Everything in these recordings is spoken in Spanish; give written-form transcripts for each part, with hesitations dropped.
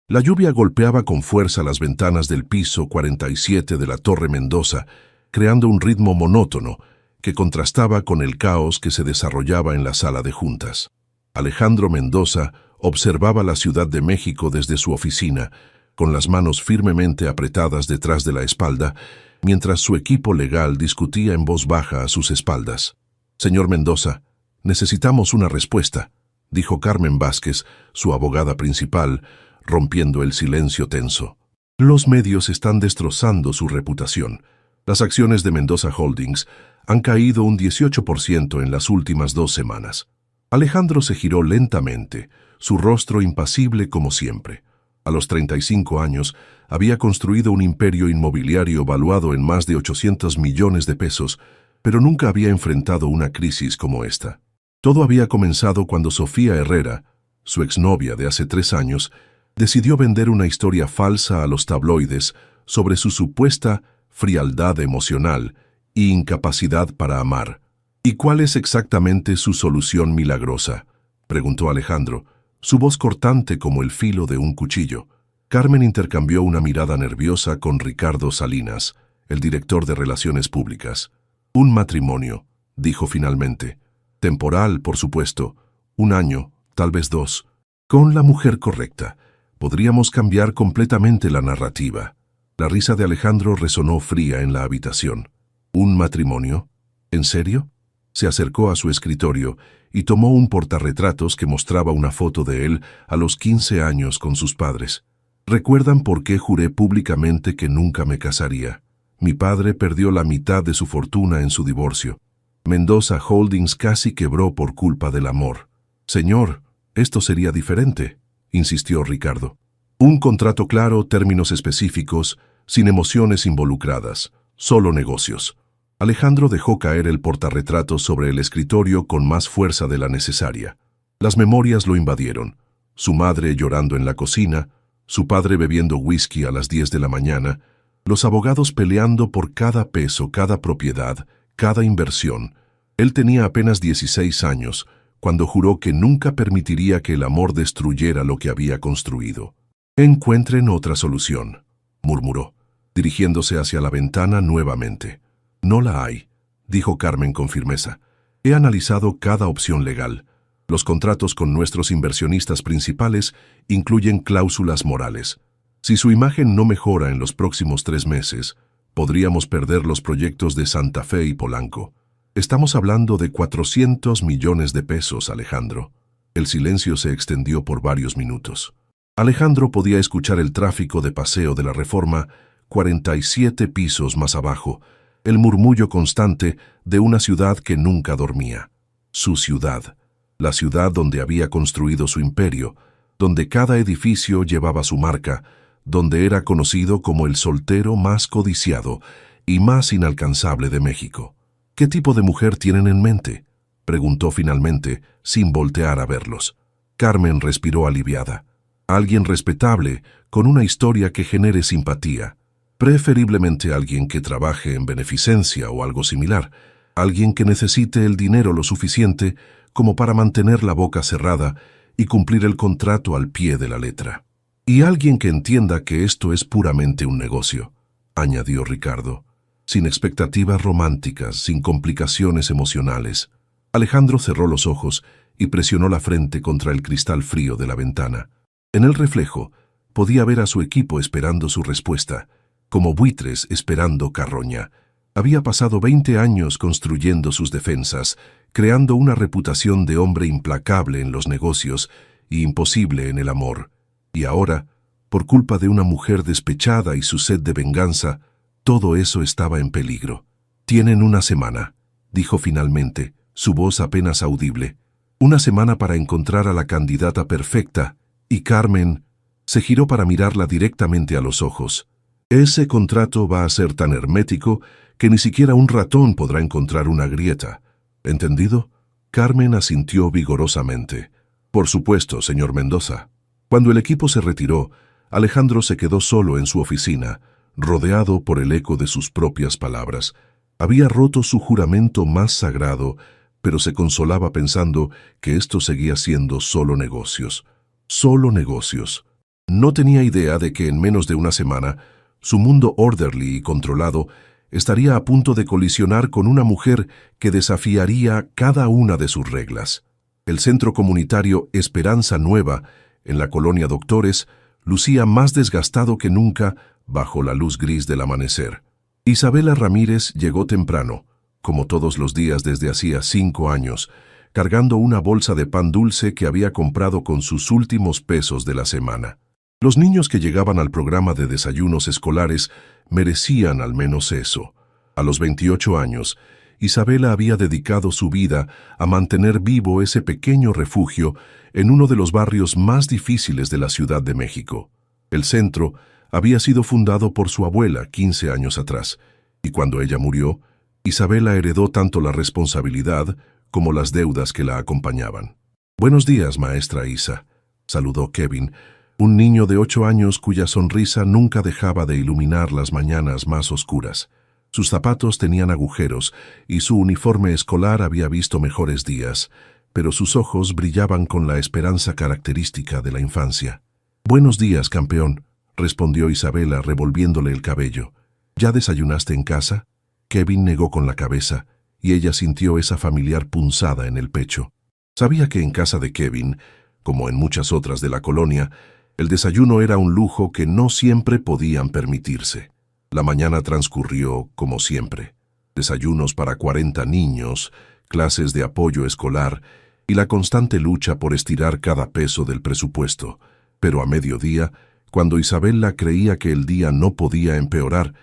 La lluvia golpeaba con fuerza las ventanas del piso 47 de la Torre Mendoza, creando un ritmo monótono que contrastaba con el caos que se desarrollaba en la sala de juntas. Alejandro Mendoza observaba la Ciudad de México desde su oficina, con las manos firmemente apretadas detrás de la espalda, mientras su equipo legal discutía en voz baja a sus espaldas. «Señor Mendoza, necesitamos una respuesta», dijo Carmen Vázquez, su abogada principal, rompiendo el silencio tenso. «Los medios están destrozando su reputación. Las acciones de Mendoza Holdings han caído un 18% en las últimas 2 semanas». Alejandro se giró lentamente, su rostro impasible como siempre. A los 35 años, había construido un imperio inmobiliario valuado en más de 800 millones de pesos, pero nunca había enfrentado una crisis como esta. Todo había comenzado cuando Sofía Herrera, su exnovia de hace 3 años, decidió vender una historia falsa a los tabloides sobre su supuesta frialdad emocional e incapacidad para amar. «¿Y cuál es exactamente su solución milagrosa?», preguntó Alejandro, su voz cortante como el filo de un cuchillo. Carmen intercambió una mirada nerviosa con Ricardo Salinas, el director de Relaciones Públicas. «Un matrimonio», dijo finalmente. «Temporal, por supuesto. 1 año, tal vez 2. Con la mujer correcta. Podríamos cambiar completamente la narrativa». La risa de Alejandro resonó fría en la habitación. «¿Un matrimonio? ¿En serio?». Se acercó a su escritorio y tomó un portarretratos que mostraba una foto de él a los 15 años con sus padres. «¿Recuerdan por qué juré públicamente que nunca me casaría? Mi padre perdió la mitad de su fortuna en su divorcio. Mendoza Holdings casi quebró por culpa del amor». «Señor, esto sería diferente», insistió Ricardo. «Un contrato claro, términos específicos, sin emociones involucradas, solo negocios». Alejandro dejó caer el portarretratos sobre el escritorio con más fuerza de la necesaria. Las memorias lo invadieron. Su madre llorando en la cocina, su padre bebiendo whisky a las 10 de la mañana, los abogados peleando por cada peso, cada propiedad, cada inversión. Él tenía apenas 16 años, cuando juró que nunca permitiría que el amor destruyera lo que había construido. «Encuentren otra solución», murmuró, dirigiéndose hacia la ventana nuevamente. «No la hay», dijo Carmen con firmeza. «He analizado cada opción legal. Los contratos con nuestros inversionistas principales incluyen cláusulas morales. Si su imagen no mejora en los próximos 3 meses, podríamos perder los proyectos de Santa Fe y Polanco. Estamos hablando de 400 millones de pesos, Alejandro». El silencio se extendió por varios minutos. Alejandro podía escuchar el tráfico de paseo de la Reforma 47 pisos más abajo, el murmullo constante de una ciudad que nunca dormía. Su ciudad, la ciudad donde había construido su imperio, donde cada edificio llevaba su marca, donde era conocido como el soltero más codiciado y más inalcanzable de México. «¿Qué tipo de mujer tienen en mente?», preguntó finalmente, sin voltear a verlos. Carmen respiró aliviada. «Alguien respetable, con una historia que genere simpatía. Preferiblemente alguien que trabaje en beneficencia o algo similar, alguien que necesite el dinero lo suficiente como para mantener la boca cerrada y cumplir el contrato al pie de la letra. Y alguien que entienda que esto es puramente un negocio», añadió Ricardo, «sin expectativas románticas, sin complicaciones emocionales». Alejandro cerró los ojos y presionó la frente contra el cristal frío de la ventana. En el reflejo, podía ver a su equipo esperando su respuesta, como buitres esperando carroña. Había pasado 20 años construyendo sus defensas, creando una reputación de hombre implacable en los negocios y imposible en el amor. Y ahora, por culpa de una mujer despechada y su sed de venganza, todo eso estaba en peligro. «Tienen 1 semana», dijo finalmente, su voz apenas audible. «1 semana para encontrar a la candidata perfecta», y Carmen se giró para mirarla directamente a los ojos. «Ese contrato va a ser tan hermético que ni siquiera un ratón podrá encontrar una grieta. ¿Entendido?». Carmen asintió vigorosamente. «Por supuesto, señor Mendoza». Cuando el equipo se retiró, Alejandro se quedó solo en su oficina, rodeado por el eco de sus propias palabras. Había roto su juramento más sagrado, pero se consolaba pensando que esto seguía siendo solo negocios. Solo negocios. No tenía idea de que en menos de una semana, su mundo orderly y controlado estaría a punto de colisionar con una mujer que desafiaría cada una de sus reglas. El centro comunitario Esperanza Nueva, en la colonia Doctores, lucía más desgastado que nunca bajo la luz gris del amanecer. Isabela Ramírez llegó temprano, como todos los días desde hacía 5 años, cargando una bolsa de pan dulce que había comprado con sus últimos pesos de la semana. Los niños que llegaban al programa de desayunos escolares merecían al menos eso. A los 28 años, Isabela había dedicado su vida a mantener vivo ese pequeño refugio en uno de los barrios más difíciles de la Ciudad de México. El centro había sido fundado por su abuela 15 años atrás, y cuando ella murió, Isabela heredó tanto la responsabilidad como las deudas que la acompañaban. «Buenos días, maestra Isa», saludó Kevin, un niño de 8 años cuya sonrisa nunca dejaba de iluminar las mañanas más oscuras. Sus zapatos tenían agujeros y su uniforme escolar había visto mejores días, pero sus ojos brillaban con la esperanza característica de la infancia. «Buenos días, campeón», respondió Isabela revolviéndole el cabello. «¿Ya desayunaste en casa?» Kevin negó con la cabeza, y ella sintió esa familiar punzada en el pecho. Sabía que en casa de Kevin, como en muchas otras de la colonia, el desayuno era un lujo que no siempre podían permitirse. La mañana transcurrió como siempre. Desayunos para 40 niños, clases de apoyo escolar y la constante lucha por estirar cada peso del presupuesto. Pero a mediodía, cuando Isabela creía que el día no podía empeorar,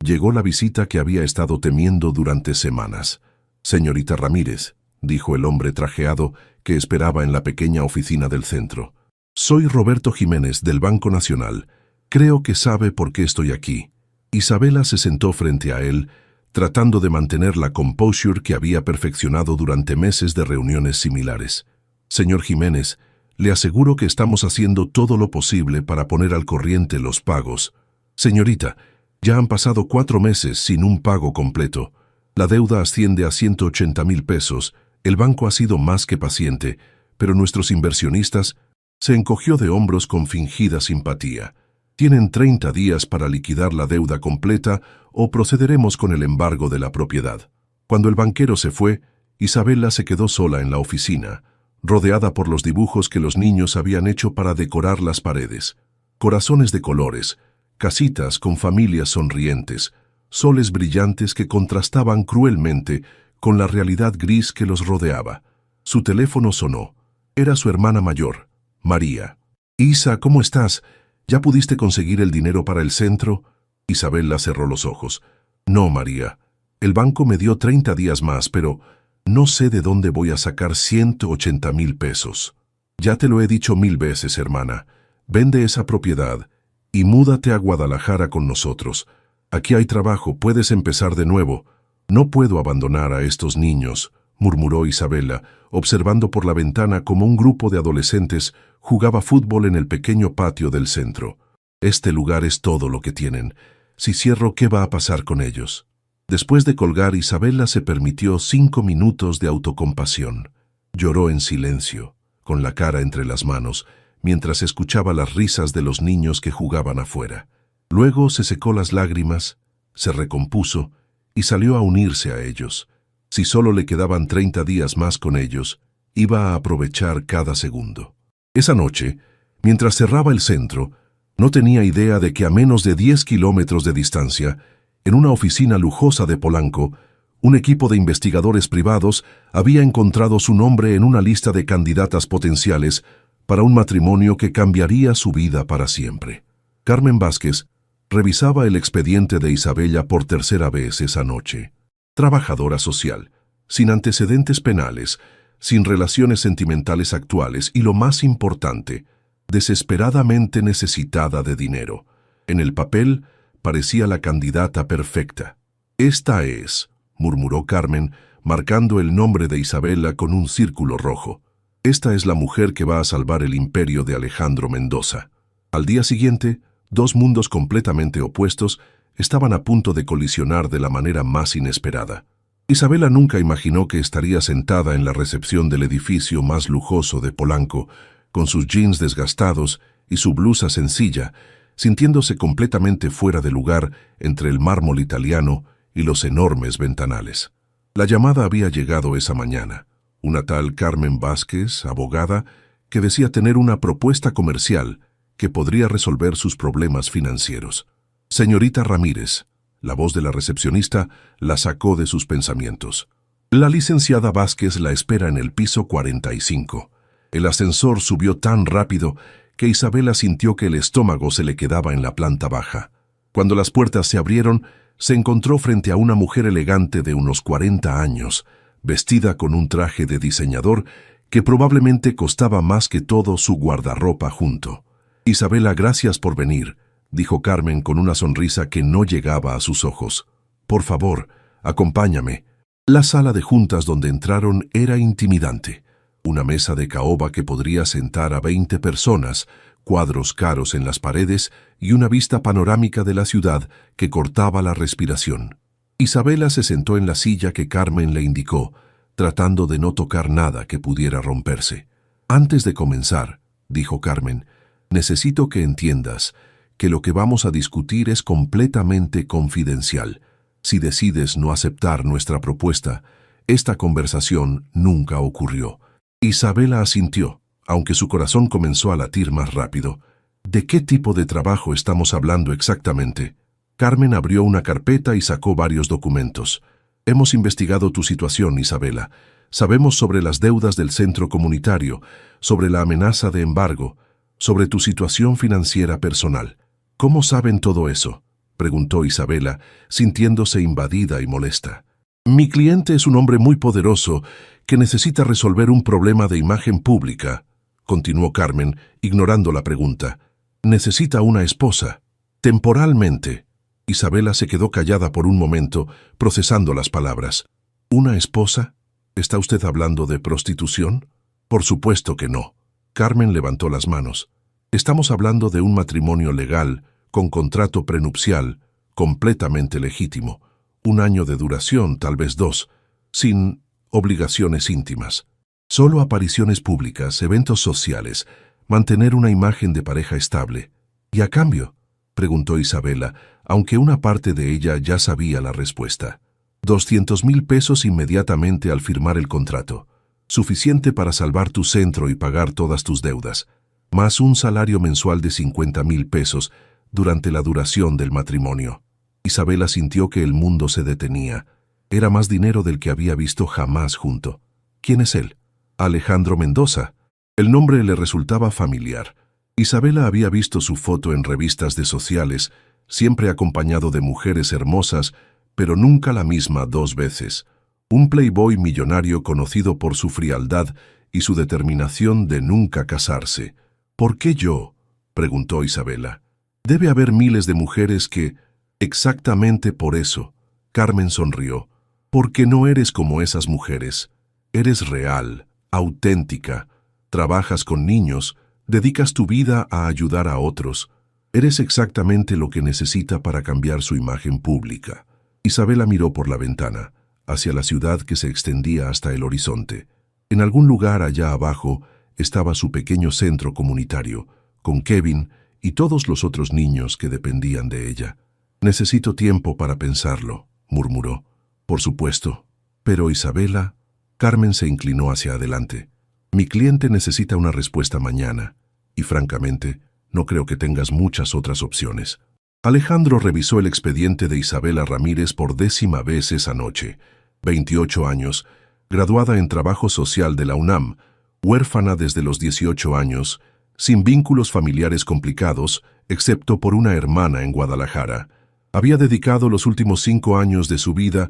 llegó la visita que había estado temiendo durante semanas. «Señorita Ramírez», dijo el hombre trajeado que esperaba en la pequeña oficina del centro. «Soy Roberto Jiménez del Banco Nacional. Creo que sabe por qué estoy aquí». Isabela se sentó frente a él, tratando de mantener la composure que había perfeccionado durante meses de reuniones similares. «Señor Jiménez, le aseguro que estamos haciendo todo lo posible para poner al corriente los pagos. Señorita, ya han pasado 4 meses sin un pago completo. La deuda asciende a 180,000 pesos. El banco ha sido más que paciente, pero nuestros inversionistas…» Se encogió de hombros con fingida simpatía. «Tienen 30 días para liquidar la deuda completa o procederemos con el embargo de la propiedad». Cuando el banquero se fue, Isabela se quedó sola en la oficina, rodeada por los dibujos que los niños habían hecho para decorar las paredes. Corazones de colores, casitas con familias sonrientes, soles brillantes que contrastaban cruelmente con la realidad gris que los rodeaba. Su teléfono sonó. Era su hermana mayor, María. «Isa, ¿cómo estás? ¿Ya pudiste conseguir el dinero para el centro?» Isabela cerró los ojos. «No, María. El banco me dio 30 días más, pero no sé de dónde voy a sacar 180,000 pesos. Ya te lo he dicho 1000 veces, hermana. Vende esa propiedad y múdate a Guadalajara con nosotros. Aquí hay trabajo, puedes empezar de nuevo. No puedo abandonar a estos niños», murmuró Isabela, observando por la ventana cómo un grupo de adolescentes jugaba fútbol en el pequeño patio del centro. «Este lugar es todo lo que tienen. Si cierro, ¿qué va a pasar con ellos?». Después de colgar, Isabela se permitió 5 minutos de autocompasión. Lloró en silencio, con la cara entre las manos, mientras escuchaba las risas de los niños que jugaban afuera. Luego se secó las lágrimas, se recompuso y salió a unirse a ellos. Si solo le quedaban 30 días más con ellos, iba a aprovechar cada segundo. Esa noche, mientras cerraba el centro, no tenía idea de que a menos de 10 kilómetros de distancia, en una oficina lujosa de Polanco, un equipo de investigadores privados había encontrado su nombre en una lista de candidatas potenciales para un matrimonio que cambiaría su vida para siempre. Carmen Vázquez revisaba el expediente de Isabela por tercera vez esa noche. Trabajadora social, sin antecedentes penales, sin relaciones sentimentales actuales y, lo más importante, desesperadamente necesitada de dinero. En el papel parecía la candidata perfecta. «Esta es», murmuró Carmen, marcando el nombre de Isabela con un círculo rojo. «Esta es la mujer que va a salvar el imperio de Alejandro Mendoza». Al día siguiente, 2 mundos completamente opuestos estaban a punto de colisionar de la manera más inesperada. Isabela nunca imaginó que estaría sentada en la recepción del edificio más lujoso de Polanco, con sus jeans desgastados y su blusa sencilla, sintiéndose completamente fuera de lugar entre el mármol italiano y los enormes ventanales. La llamada había llegado esa mañana. Una tal Carmen Vázquez, abogada, que decía tener una propuesta comercial que podría resolver sus problemas financieros. Señorita Ramírez, la voz de la recepcionista la sacó de sus pensamientos. La licenciada Vázquez la espera en el piso 45. El ascensor subió tan rápido que Isabela sintió que el estómago se le quedaba en la planta baja. Cuando las puertas se abrieron, se encontró frente a una mujer elegante de unos 40 años, vestida con un traje de diseñador que probablemente costaba más que todo su guardarropa junto. Isabela, gracias por venir, dijo Carmen con una sonrisa que no llegaba a sus ojos. Por favor, acompáñame. La sala de juntas donde entraron era intimidante. Una mesa de caoba que podría sentar a 20 personas, cuadros caros en las paredes y una vista panorámica de la ciudad que cortaba la respiración. Isabela se sentó en la silla que Carmen le indicó, tratando de no tocar nada que pudiera romperse. Antes de comenzar, dijo Carmen, necesito que entiendas que lo que vamos a discutir es completamente confidencial. Si decides no aceptar nuestra propuesta, esta conversación nunca ocurrió. Isabela asintió, aunque su corazón comenzó a latir más rápido. ¿De qué tipo de trabajo estamos hablando exactamente? Carmen abrió una carpeta y sacó varios documentos. Hemos investigado tu situación, Isabela. Sabemos sobre las deudas del centro comunitario, sobre la amenaza de embargo, sobre tu situación financiera personal. ¿Cómo saben todo eso?, preguntó Isabela, sintiéndose invadida y molesta. Mi cliente es un hombre muy poderoso que necesita resolver un problema de imagen pública, continuó Carmen, ignorando la pregunta. Necesita una esposa. Temporalmente. Isabela se quedó callada por un momento, procesando las palabras. ¿Una esposa? ¿Está usted hablando de prostitución? Por supuesto que no. Carmen levantó las manos. Estamos hablando de un matrimonio legal, con contrato prenupcial, completamente legítimo. 1 año de duración, tal vez 2, sin obligaciones íntimas. Solo apariciones públicas, eventos sociales, mantener una imagen de pareja estable. ¿Y a cambio?, preguntó Isabela, aunque una parte de ella ya sabía la respuesta. 200,000 pesos inmediatamente al firmar el contrato. Suficiente para salvar tu centro y pagar todas tus deudas. Más un salario mensual de 50,000 pesos durante la duración del matrimonio. Isabela sintió que el mundo se detenía. Era más dinero del que había visto jamás junto. ¿Quién es él? Alejandro Mendoza. El nombre le resultaba familiar. Isabela había visto su foto en revistas de sociales, siempre acompañado de mujeres hermosas, pero nunca la misma 2 veces. Un playboy millonario conocido por su frialdad y su determinación de nunca casarse. ¿Por qué yo?, preguntó Isabela. Debe haber miles de mujeres que... Exactamente por eso. Carmen sonrió. Porque no eres como esas mujeres. Eres real, auténtica. Trabajas con niños, dedicas tu vida a ayudar a otros. Eres exactamente lo que necesita para cambiar su imagen pública. Isabela miró por la ventana, hacia la ciudad que se extendía hasta el horizonte. En algún lugar allá abajo estaba su pequeño centro comunitario, con Kevin y todos los otros niños que dependían de ella. Necesito tiempo para pensarlo, murmuró. Por supuesto. Pero Isabela... Carmen se inclinó hacia adelante. Mi cliente necesita una respuesta mañana, y francamente, no creo que tengas muchas otras opciones. Alejandro revisó el expediente de Isabela Ramírez por 10ª vez esa noche. 28 años, graduada en Trabajo Social de la UNAM, huérfana desde los 18 años, sin vínculos familiares complicados, excepto por una hermana en Guadalajara. Había dedicado los últimos 5 años de su vida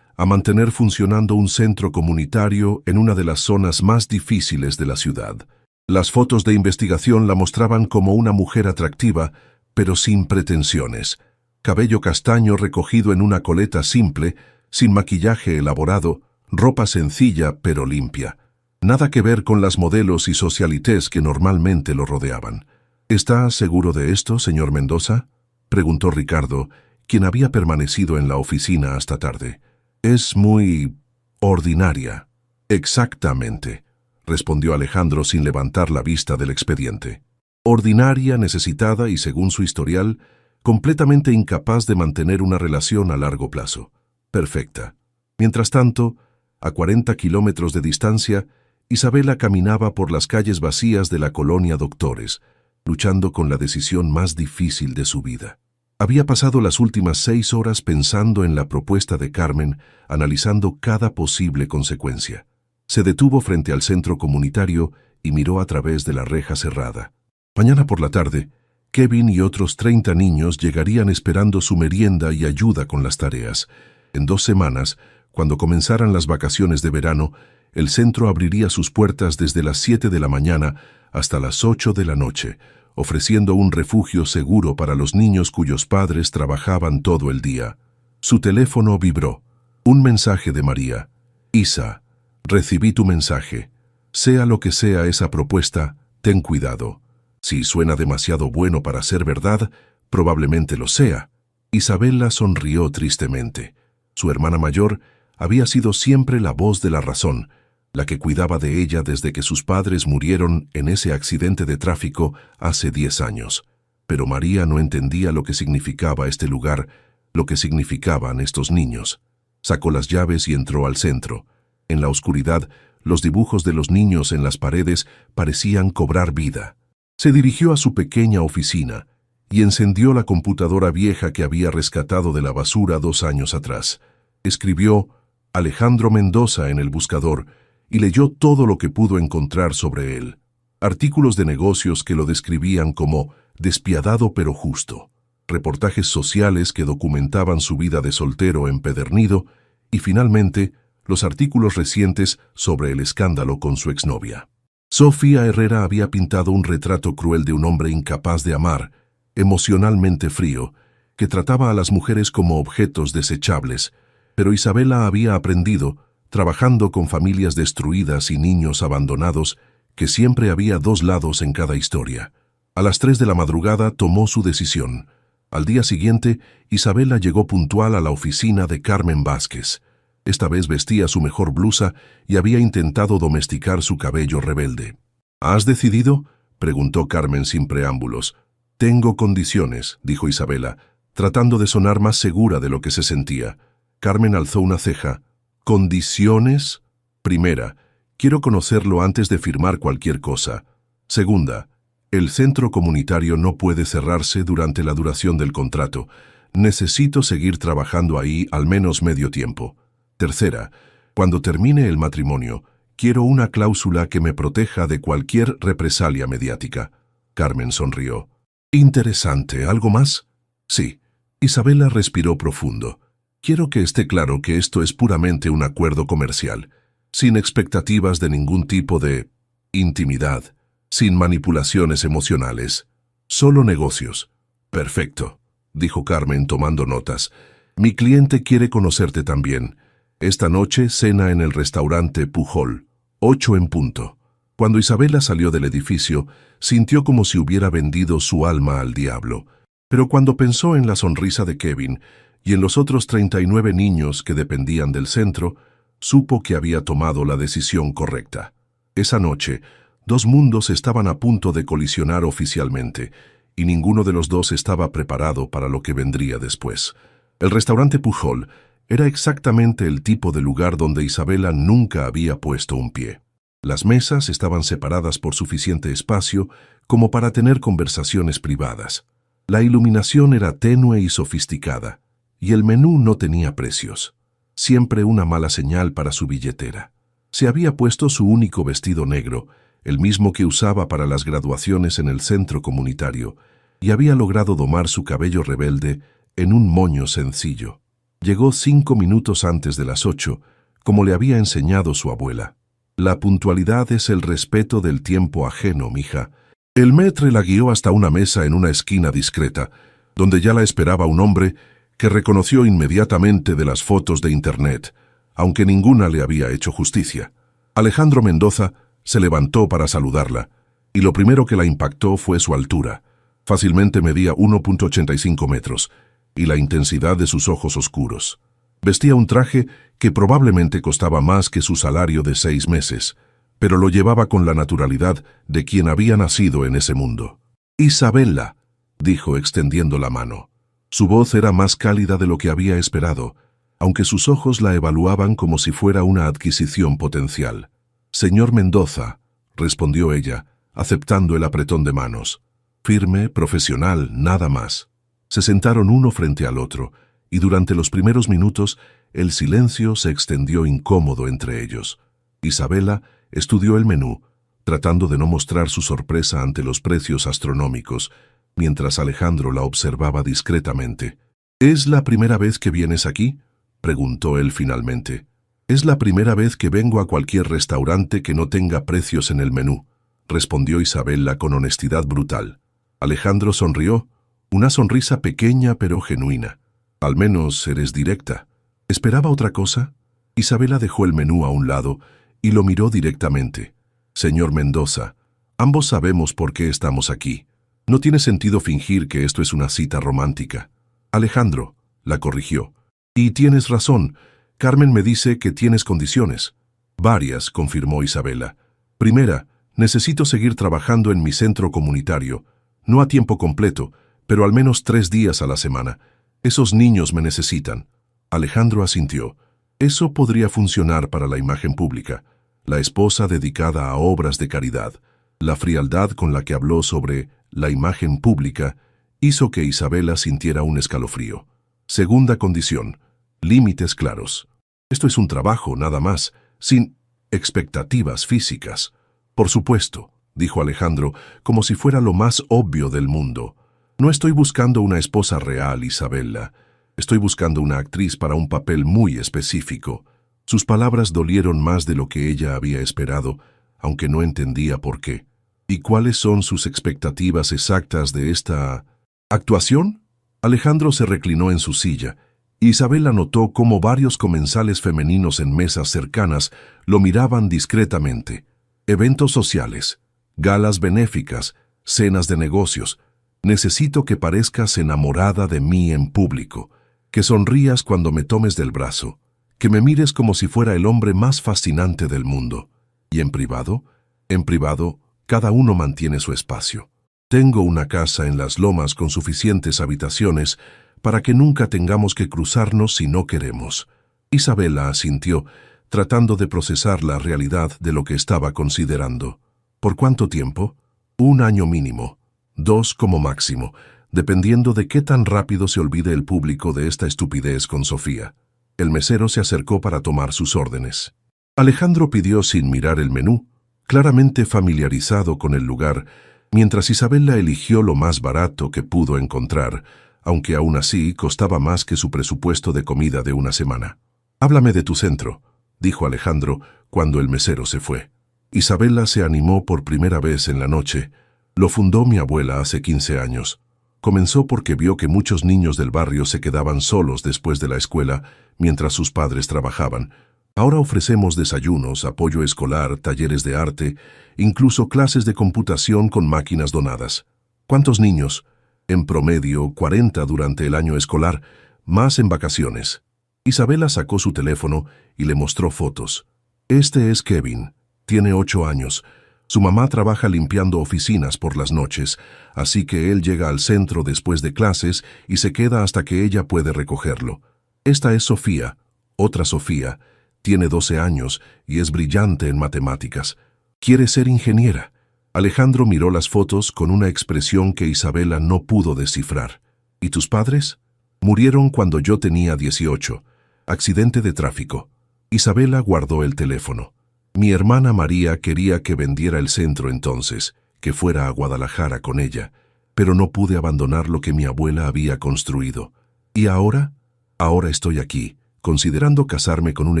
a mantener funcionando un centro comunitario en una de las zonas más difíciles de la ciudad. Las fotos de investigación la mostraban como una mujer atractiva, pero sin pretensiones. Cabello castaño recogido en una coleta simple, sin maquillaje elaborado, ropa sencilla pero limpia. Nada que ver con las modelos y socialites que normalmente lo rodeaban. ¿Está seguro de esto, señor Mendoza?, preguntó Ricardo, quien había permanecido en la oficina hasta tarde. Es muy... ordinaria. Exactamente, respondió Alejandro sin levantar la vista del expediente. Ordinaria, necesitada y, según su historial, completamente incapaz de mantener una relación a largo plazo. Perfecta. Mientras tanto, a 40 kilómetros de distancia, Isabela caminaba por las calles vacías de la colonia Doctores, luchando con la decisión más difícil de su vida. Había pasado las últimas 6 horas pensando en la propuesta de Carmen, analizando cada posible consecuencia. Se detuvo frente al centro comunitario y miró a través de la reja cerrada. Mañana por la tarde, Kevin y otros 30 niños llegarían esperando su merienda y ayuda con las tareas. En 2 semanas, cuando comenzaran las vacaciones de verano, el centro abriría sus puertas desde las 7 de la mañana hasta las 8 de la noche, ofreciendo un refugio seguro para los niños cuyos padres trabajaban todo el día. Su teléfono vibró. Un mensaje de María. Isa, recibí tu mensaje. Sea lo que sea esa propuesta, ten cuidado. Si suena demasiado bueno para ser verdad, probablemente lo sea. Isabela sonrió tristemente. Su hermana mayor había sido siempre la voz de la razón, la que cuidaba de ella desde que sus padres murieron en ese accidente de tráfico hace 10 años. Pero María no entendía lo que significaba este lugar, lo que significaban estos niños. Sacó las llaves y entró al centro. En la oscuridad, los dibujos de los niños en las paredes parecían cobrar vida. Se dirigió a su pequeña oficina y encendió la computadora vieja que había rescatado de la basura 2 años atrás. Escribió Alejandro Mendoza en el buscador y leyó todo lo que pudo encontrar sobre él. Artículos de negocios que lo describían como despiadado pero justo, reportajes sociales que documentaban su vida de soltero empedernido y, finalmente, los artículos recientes sobre el escándalo con su exnovia. Sofía Herrera había pintado un retrato cruel de un hombre incapaz de amar, emocionalmente frío, que trataba a las mujeres como objetos desechables, pero Isabela había aprendido, trabajando con familias destruidas y niños abandonados, que siempre había 2 lados en cada historia. A las 3 de la madrugada tomó su decisión. Al día siguiente, Isabela llegó puntual a la oficina de Carmen Vázquez. Esta vez vestía su mejor blusa y había intentado domesticar su cabello rebelde. ¿Has decidido?, preguntó Carmen sin preámbulos. Tengo condiciones, dijo Isabela, tratando de sonar más segura de lo que se sentía. Carmen alzó una ceja. ¿Condiciones? Primera, quiero conocerlo antes de firmar cualquier cosa. Segunda, el centro comunitario no puede cerrarse durante la duración del contrato. Necesito seguir trabajando ahí al menos medio tiempo. Tercera, cuando termine el matrimonio, quiero una cláusula que me proteja de cualquier represalia mediática. Carmen sonrió. Interesante, ¿algo más? Sí. Isabela respiró profundo. Quiero que esté claro que esto es puramente un acuerdo comercial, sin expectativas de ningún tipo de intimidad, sin manipulaciones emocionales, solo negocios. Perfecto, dijo Carmen tomando notas. Mi cliente quiere conocerte también. Esta noche cena en el restaurante Pujol, 8 en punto. Cuando Isabela salió del edificio, sintió como si hubiera vendido su alma al diablo. Pero cuando pensó en la sonrisa de Kevin y en los otros 39 niños que dependían del centro, supo que había tomado la decisión correcta. Esa noche, 2 mundos estaban a punto de colisionar oficialmente, y ninguno de los 2 estaba preparado para lo que vendría después. El restaurante Pujol era exactamente el tipo de lugar donde Isabela nunca había puesto un pie. Las mesas estaban separadas por suficiente espacio como para tener conversaciones privadas. La iluminación era tenue y sofisticada, y el menú no tenía precios. Siempre una mala señal para su billetera. Se había puesto su único vestido negro, el mismo que usaba para las graduaciones en el centro comunitario, y había logrado domar su cabello rebelde en un moño sencillo. Llegó 5 minutos antes de las 8, como le había enseñado su abuela. La puntualidad es el respeto del tiempo ajeno, mija. El maître la guió hasta una mesa en una esquina discreta, donde ya la esperaba un hombre que reconoció inmediatamente de las fotos de internet, aunque ninguna le había hecho justicia. Alejandro Mendoza se levantó para saludarla, y lo primero que la impactó fue su altura. Fácilmente medía 1.85 metros, y la intensidad de sus ojos oscuros. Vestía un traje que probablemente costaba más que su salario de 6 meses, pero lo llevaba con la naturalidad de quien había nacido en ese mundo. Isabela, dijo extendiendo la mano. Su voz era más cálida de lo que había esperado, aunque sus ojos la evaluaban como si fuera una adquisición potencial. Señor Mendoza, respondió ella, aceptando el apretón de manos. Firme, profesional, nada más. Se sentaron uno frente al otro, y durante los primeros minutos el silencio se extendió incómodo entre ellos. Isabela estudió el menú, tratando de no mostrar su sorpresa ante los precios astronómicos, mientras Alejandro la observaba discretamente. «¿Es la primera vez que vienes aquí?», preguntó él finalmente. «Es la primera vez que vengo a cualquier restaurante que no tenga precios en el menú», respondió Isabela con honestidad brutal. Alejandro sonrió, una sonrisa pequeña pero genuina. «Al menos eres directa». ¿Esperaba otra cosa? Isabela dejó el menú a un lado y lo miró directamente. «Señor Mendoza, ambos sabemos por qué estamos aquí. No tiene sentido fingir que esto es una cita romántica». «Alejandro», la corrigió. «Y tienes razón. Carmen me dice que tienes condiciones». «Varias», confirmó Isabela. «Primera, necesito seguir trabajando en mi centro comunitario. No a tiempo completo, pero al menos 3 días a la semana. Esos niños me necesitan». Alejandro asintió. Eso podría funcionar para la imagen pública. La esposa dedicada a obras de caridad. La frialdad con la que habló sobre la imagen pública hizo que Isabela sintiera un escalofrío. Segunda condición, límites claros. Esto es un trabajo, nada más, sin expectativas físicas. «Por supuesto», dijo Alejandro, como si fuera lo más obvio del mundo. «No estoy buscando una esposa real, Isabela. Estoy buscando una actriz para un papel muy específico». Sus palabras dolieron más de lo que ella había esperado, aunque no entendía por qué. «¿Y cuáles son sus expectativas exactas de esta actuación?» Alejandro se reclinó en su silla. Isabela notó cómo varios comensales femeninos en mesas cercanas lo miraban discretamente. Eventos sociales, galas benéficas, cenas de negocios. «Necesito que parezcas enamorada de mí en público, que sonrías cuando me tomes del brazo, que me mires como si fuera el hombre más fascinante del mundo. ¿Y en privado? En privado, cada uno mantiene su espacio. Tengo una casa en las lomas con suficientes habitaciones para que nunca tengamos que cruzarnos si no queremos». Isabela asintió, tratando de procesar la realidad de lo que estaba considerando. «¿Por cuánto tiempo?» «1 año mínimo, 2 como máximo, dependiendo de qué tan rápido se olvide el público de esta estupidez con Sofía». El mesero se acercó para tomar sus órdenes. Alejandro pidió sin mirar el menú, claramente familiarizado con el lugar, mientras Isabela eligió lo más barato que pudo encontrar, aunque aún así costaba más que su presupuesto de comida de una semana. «Háblame de tu centro», dijo Alejandro cuando el mesero se fue. Isabela se animó por primera vez en la noche. Lo fundó mi abuela hace 15 años. Comenzó porque vio que muchos niños del barrio se quedaban solos después de la escuela mientras sus padres trabajaban. Ahora ofrecemos desayunos, apoyo escolar, talleres de arte, incluso clases de computación con máquinas donadas. ¿Cuántos niños? En promedio, 40 durante el año escolar, más en vacaciones. Isabela sacó su teléfono y le mostró fotos. Este es Kevin, tiene 8 años. Su mamá trabaja limpiando oficinas por las noches, así que él llega al centro después de clases y se queda hasta que ella puede recogerlo. Esta es Sofía, otra Sofía. Tiene 12 años y es brillante en matemáticas. Quiere ser ingeniera. Alejandro miró las fotos con una expresión que Isabela no pudo descifrar. ¿Y tus padres? Murieron cuando yo tenía 18. Accidente de tráfico. Isabela guardó el teléfono. Mi hermana María quería que vendiera el centro entonces, que fuera a Guadalajara con ella, pero no pude abandonar lo que mi abuela había construido. ¿Y ahora? Ahora estoy aquí, considerando casarme con un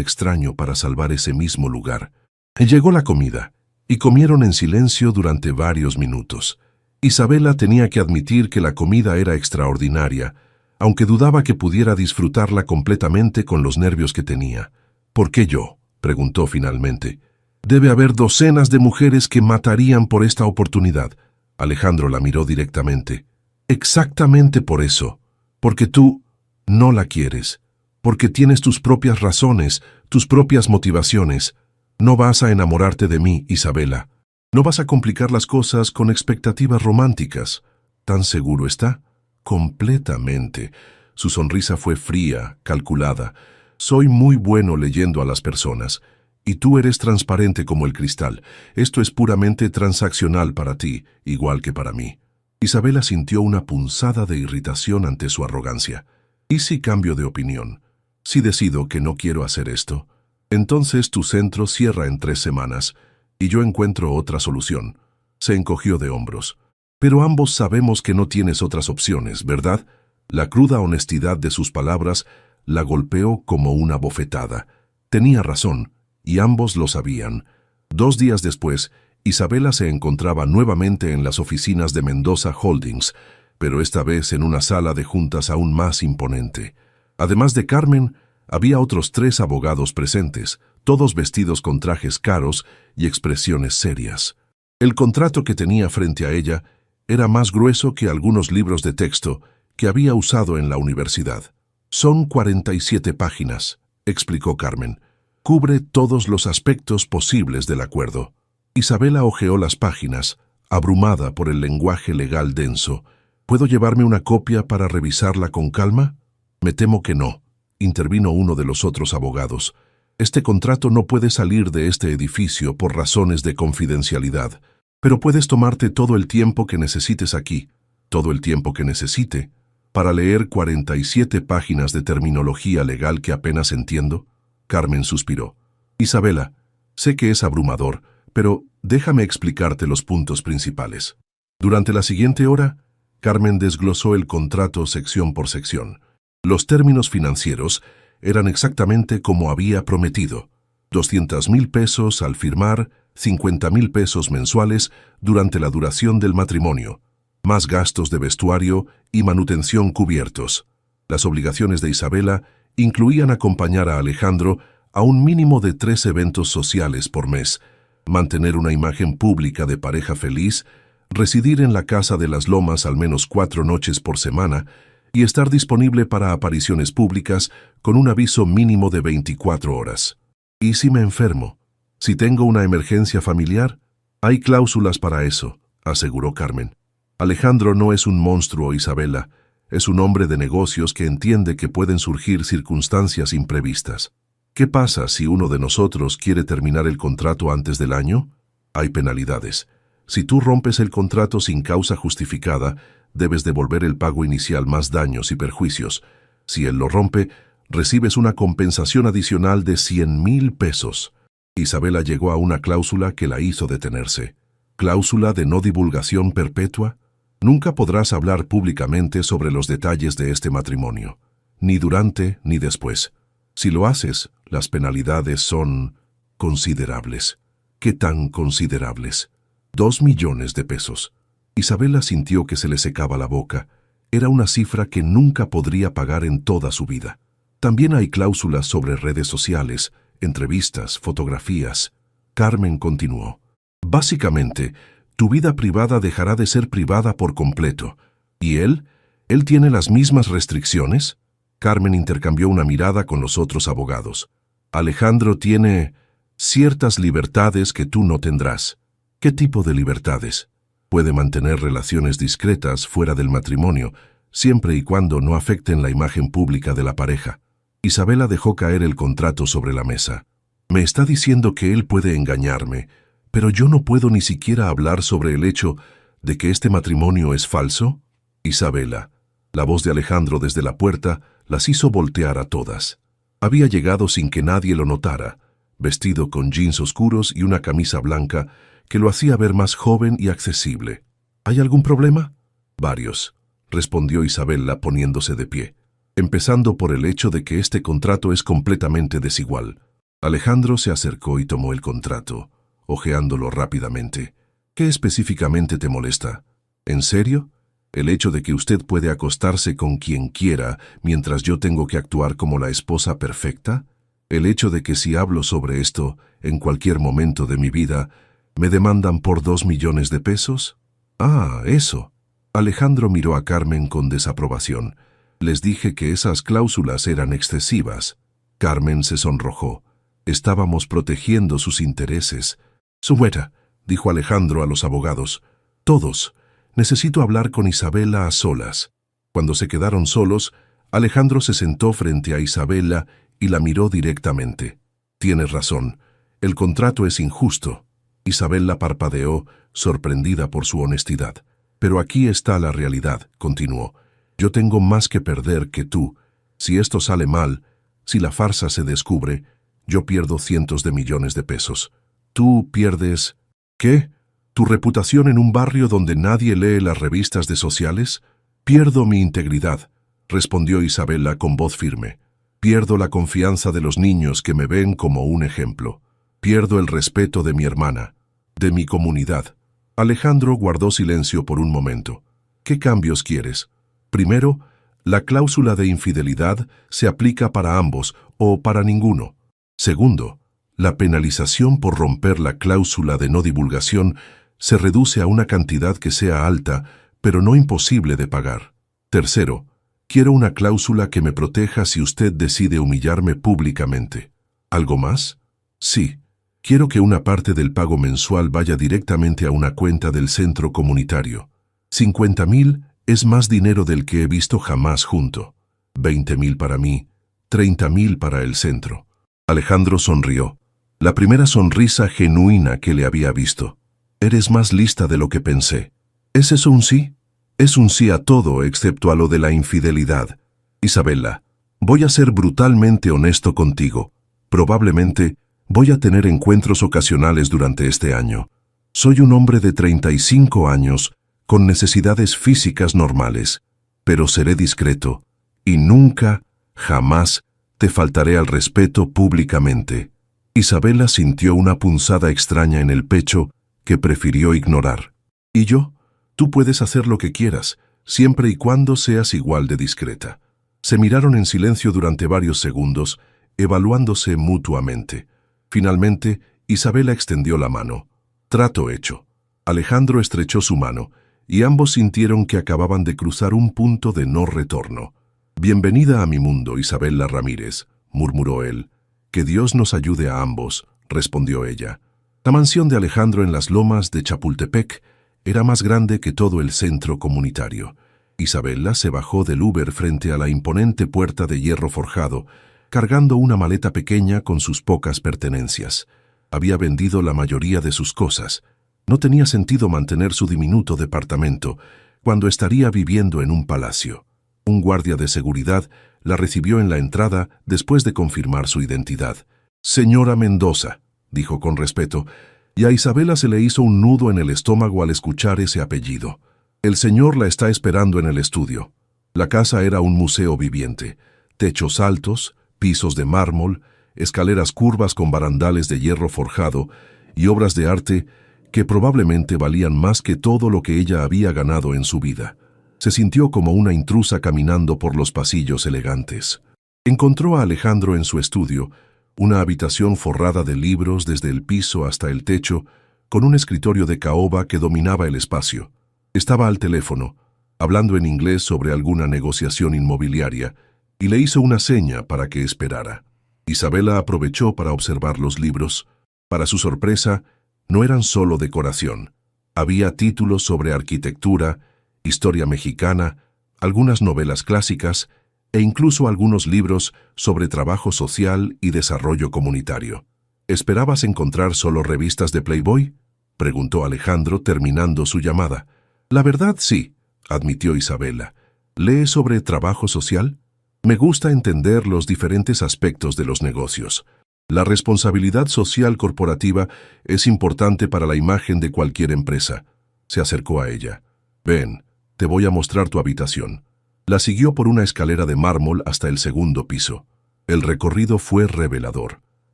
extraño para salvar ese mismo lugar. Llegó la comida, y comieron en silencio durante varios minutos. Isabela tenía que admitir que la comida era extraordinaria, aunque dudaba que pudiera disfrutarla completamente con los nervios que tenía. ¿Por qué yo?, preguntó finalmente. Debe haber docenas de mujeres que matarían por esta oportunidad. Alejandro la miró directamente. Exactamente por eso. Porque tú no la quieres. Porque tienes tus propias razones, tus propias motivaciones. No vas a enamorarte de mí, Isabela. No vas a complicar las cosas con expectativas románticas. ¿Tan seguro está? Completamente. Su sonrisa fue fría, calculada. Soy muy bueno leyendo a las personas. Y tú eres transparente como el cristal. Esto es puramente transaccional para ti, igual que para mí. Isabela sintió una punzada de irritación ante su arrogancia. ¿Y si cambio de opinión? Si decido que no quiero hacer esto, entonces tu centro cierra en 3 semanas y yo encuentro otra solución. Se encogió de hombros. Pero ambos sabemos que no tienes otras opciones, ¿verdad? La cruda honestidad de sus palabras la golpeó como una bofetada. Tenía razón, y ambos lo sabían. 2 días después, Isabela se encontraba nuevamente en las oficinas de Mendoza Holdings, pero esta vez en una sala de juntas aún más imponente. Además de Carmen, había otros 3 abogados presentes, todos vestidos con trajes caros y expresiones serias. El contrato que tenía frente a ella era más grueso que algunos libros de texto que había usado en la universidad. Son 47 páginas, explicó Carmen. Cubre todos los aspectos posibles del acuerdo. Isabela hojeó las páginas, abrumada por el lenguaje legal denso. ¿Puedo llevarme una copia para revisarla con calma? Me temo que no, intervino uno de los otros abogados. Este contrato no puede salir de este edificio por razones de confidencialidad, pero puedes tomarte todo el tiempo que necesites aquí, todo el tiempo que necesite, para leer 47 páginas de terminología legal que apenas entiendo. Carmen suspiró. Isabela, sé que es abrumador, pero déjame explicarte los puntos principales. Durante la siguiente hora, Carmen desglosó el contrato sección por sección. Los términos financieros eran exactamente como había prometido. 200,000 pesos al firmar, 50,000 pesos mensuales durante la duración del matrimonio, más gastos de vestuario y manutención cubiertos. Las obligaciones de Isabela incluían acompañar a Alejandro a un mínimo de 3 eventos sociales por mes, mantener una imagen pública de pareja feliz, residir en la Casa de las Lomas al menos 4 noches por semana y estar disponible para apariciones públicas con un aviso mínimo de 24 horas. ¿Y si me enfermo? Si tengo una emergencia familiar, hay cláusulas para eso, aseguró Carmen. Alejandro no es un monstruo, Isabela. Es un hombre de negocios que entiende que pueden surgir circunstancias imprevistas. ¿Qué pasa si uno de nosotros quiere terminar el contrato antes del año? Hay penalidades. Si tú rompes el contrato sin causa justificada, debes devolver el pago inicial más daños y perjuicios. Si él lo rompe, recibes una compensación adicional de 100,000 pesos. Isabela llegó a una cláusula que la hizo detenerse. ¿Cláusula de no divulgación perpetua? Nunca podrás hablar públicamente sobre los detalles de este matrimonio, ni durante ni después. Si lo haces, las penalidades son considerables. ¿Qué tan considerables? 2 millones de pesos. Isabela sintió que se le secaba la boca. Era una cifra que nunca podría pagar en toda su vida. También hay cláusulas sobre redes sociales, entrevistas, fotografías. Carmen continuó. Básicamente, tu vida privada dejará de ser privada por completo. ¿Y él? ¿Él tiene las mismas restricciones? Carmen intercambió una mirada con los otros abogados. Alejandro tiene ciertas libertades que tú no tendrás. ¿Qué tipo de libertades? Puede mantener relaciones discretas fuera del matrimonio, siempre y cuando no afecten la imagen pública de la pareja. Isabela dejó caer el contrato sobre la mesa. Me está diciendo que él puede engañarme, pero yo no puedo ni siquiera hablar sobre el hecho de que este matrimonio es falso. Isabela, la voz de Alejandro desde la puerta las hizo voltear a todas. Había llegado sin que nadie lo notara, vestido con jeans oscuros y una camisa blanca que lo hacía ver más joven y accesible. ¿Hay algún problema? Varios, respondió Isabela poniéndose de pie, empezando por el hecho de que este contrato es completamente desigual. Alejandro se acercó y tomó el contrato, hojeándolo rápidamente. ¿Qué específicamente te molesta? ¿En serio? ¿El hecho de que usted puede acostarse con quien quiera mientras yo tengo que actuar como la esposa perfecta? ¿El hecho de que si hablo sobre esto en cualquier momento de mi vida, me demandan por 2 millones de pesos? Ah, eso. Alejandro miró a Carmen con desaprobación. Les dije que esas cláusulas eran excesivas. Carmen se sonrojó. Estábamos protegiendo sus intereses. Sueta, dijo Alejandro a los abogados. Todos. Necesito hablar con Isabela a solas. Cuando se quedaron solos, Alejandro se sentó frente a Isabela y la miró directamente. Tienes razón. El contrato es injusto. Isabela parpadeó, sorprendida por su honestidad. Pero aquí está la realidad, continuó. Yo tengo más que perder que tú. Si esto sale mal, si la farsa se descubre, yo pierdo cientos de millones de pesos. Tú pierdes... ¿Qué? ¿Tu reputación en un barrio donde nadie lee las revistas de sociales? Pierdo mi integridad, respondió Isabela con voz firme. Pierdo la confianza de los niños que me ven como un ejemplo. Pierdo el respeto de mi hermana, de mi comunidad. Alejandro guardó silencio por un momento. ¿Qué cambios quieres? Primero, la cláusula de infidelidad se aplica para ambos o para ninguno. Segundo, la penalización por romper la cláusula de no divulgación se reduce a una cantidad que sea alta, pero no imposible de pagar. Tercero, quiero una cláusula que me proteja si usted decide humillarme públicamente. ¿Algo más? Sí. Quiero que una parte del pago mensual vaya directamente a una cuenta del centro comunitario. 50.000 es más dinero del que he visto jamás junto. 20.000 para mí, 30.000 para el centro. Alejandro sonrió. La primera sonrisa genuina que le había visto. Eres más lista de lo que pensé. ¿Es eso un sí? Es un sí a todo excepto a lo de la infidelidad. Isabela, voy a ser brutalmente honesto contigo. Probablemente voy a tener encuentros ocasionales durante este año. Soy un hombre de 35 años con necesidades físicas normales, pero seré discreto y nunca, jamás, te faltaré al respeto públicamente. Isabela sintió una punzada extraña en el pecho que prefirió ignorar. ¿Y yo? Tú puedes hacer lo que quieras, siempre y cuando seas igual de discreta. Se miraron en silencio durante varios segundos, evaluándose mutuamente. Finalmente, Isabela extendió la mano. Trato hecho. Alejandro estrechó su mano, y ambos sintieron que acababan de cruzar un punto de no retorno. Bienvenida a mi mundo, Isabela Ramírez, murmuró él. Que Dios nos ayude a ambos, respondió ella. La mansión de Alejandro en las lomas de Chapultepec era más grande que todo el centro comunitario. Isabela se bajó del Uber frente a la imponente puerta de hierro forjado, cargando una maleta pequeña con sus pocas pertenencias. Había vendido la mayoría de sus cosas. No tenía sentido mantener su diminuto departamento cuando estaría viviendo en un palacio. Un guardia de seguridad la recibió en la entrada después de confirmar su identidad. «Señora Mendoza», dijo con respeto, y a Isabela se le hizo un nudo en el estómago al escuchar ese apellido. «El señor la está esperando en el estudio». La casa era un museo viviente. Techos altos, pisos de mármol, escaleras curvas con barandales de hierro forjado y obras de arte que probablemente valían más que todo lo que ella había ganado en su vida. Se sintió como una intrusa caminando por los pasillos elegantes. Encontró a Alejandro en su estudio, una habitación forrada de libros desde el piso hasta el techo, con un escritorio de caoba que dominaba el espacio. Estaba al teléfono, hablando en inglés sobre alguna negociación inmobiliaria, y le hizo una seña para que esperara. Isabela aprovechó para observar los libros. Para su sorpresa, no eran solo decoración. Había títulos sobre arquitectura, historia mexicana, algunas novelas clásicas e incluso algunos libros sobre trabajo social y desarrollo comunitario. ¿Esperabas encontrar solo revistas de Playboy?, preguntó Alejandro terminando su llamada. La verdad sí, admitió Isabela. ¿Lees sobre trabajo social? Me gusta entender los diferentes aspectos de los negocios. La responsabilidad social corporativa es importante para la imagen de cualquier empresa. Se acercó a ella. Ven, te voy a mostrar tu habitación. La siguió por una escalera de mármol hasta el segundo piso. El recorrido fue revelador.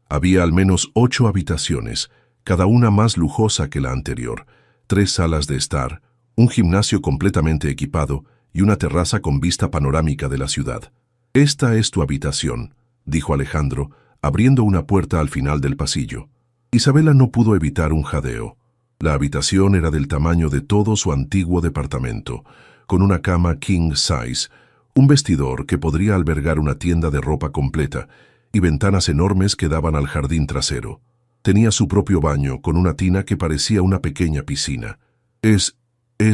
Había al menos 8 habitaciones, cada una más lujosa que la anterior, 3 salas de estar, un gimnasio completamente equipado y una terraza con vista panorámica de la ciudad. «Esta es tu habitación», dijo Alejandro, abriendo una puerta al final del pasillo. Isabela no pudo evitar un jadeo. La habitación era del tamaño de todo su antiguo departamento, con una cama king size, un vestidor que podría albergar una tienda de ropa completa y ventanas enormes que daban al jardín trasero. Tenía su propio baño con una tina que parecía una pequeña piscina. Es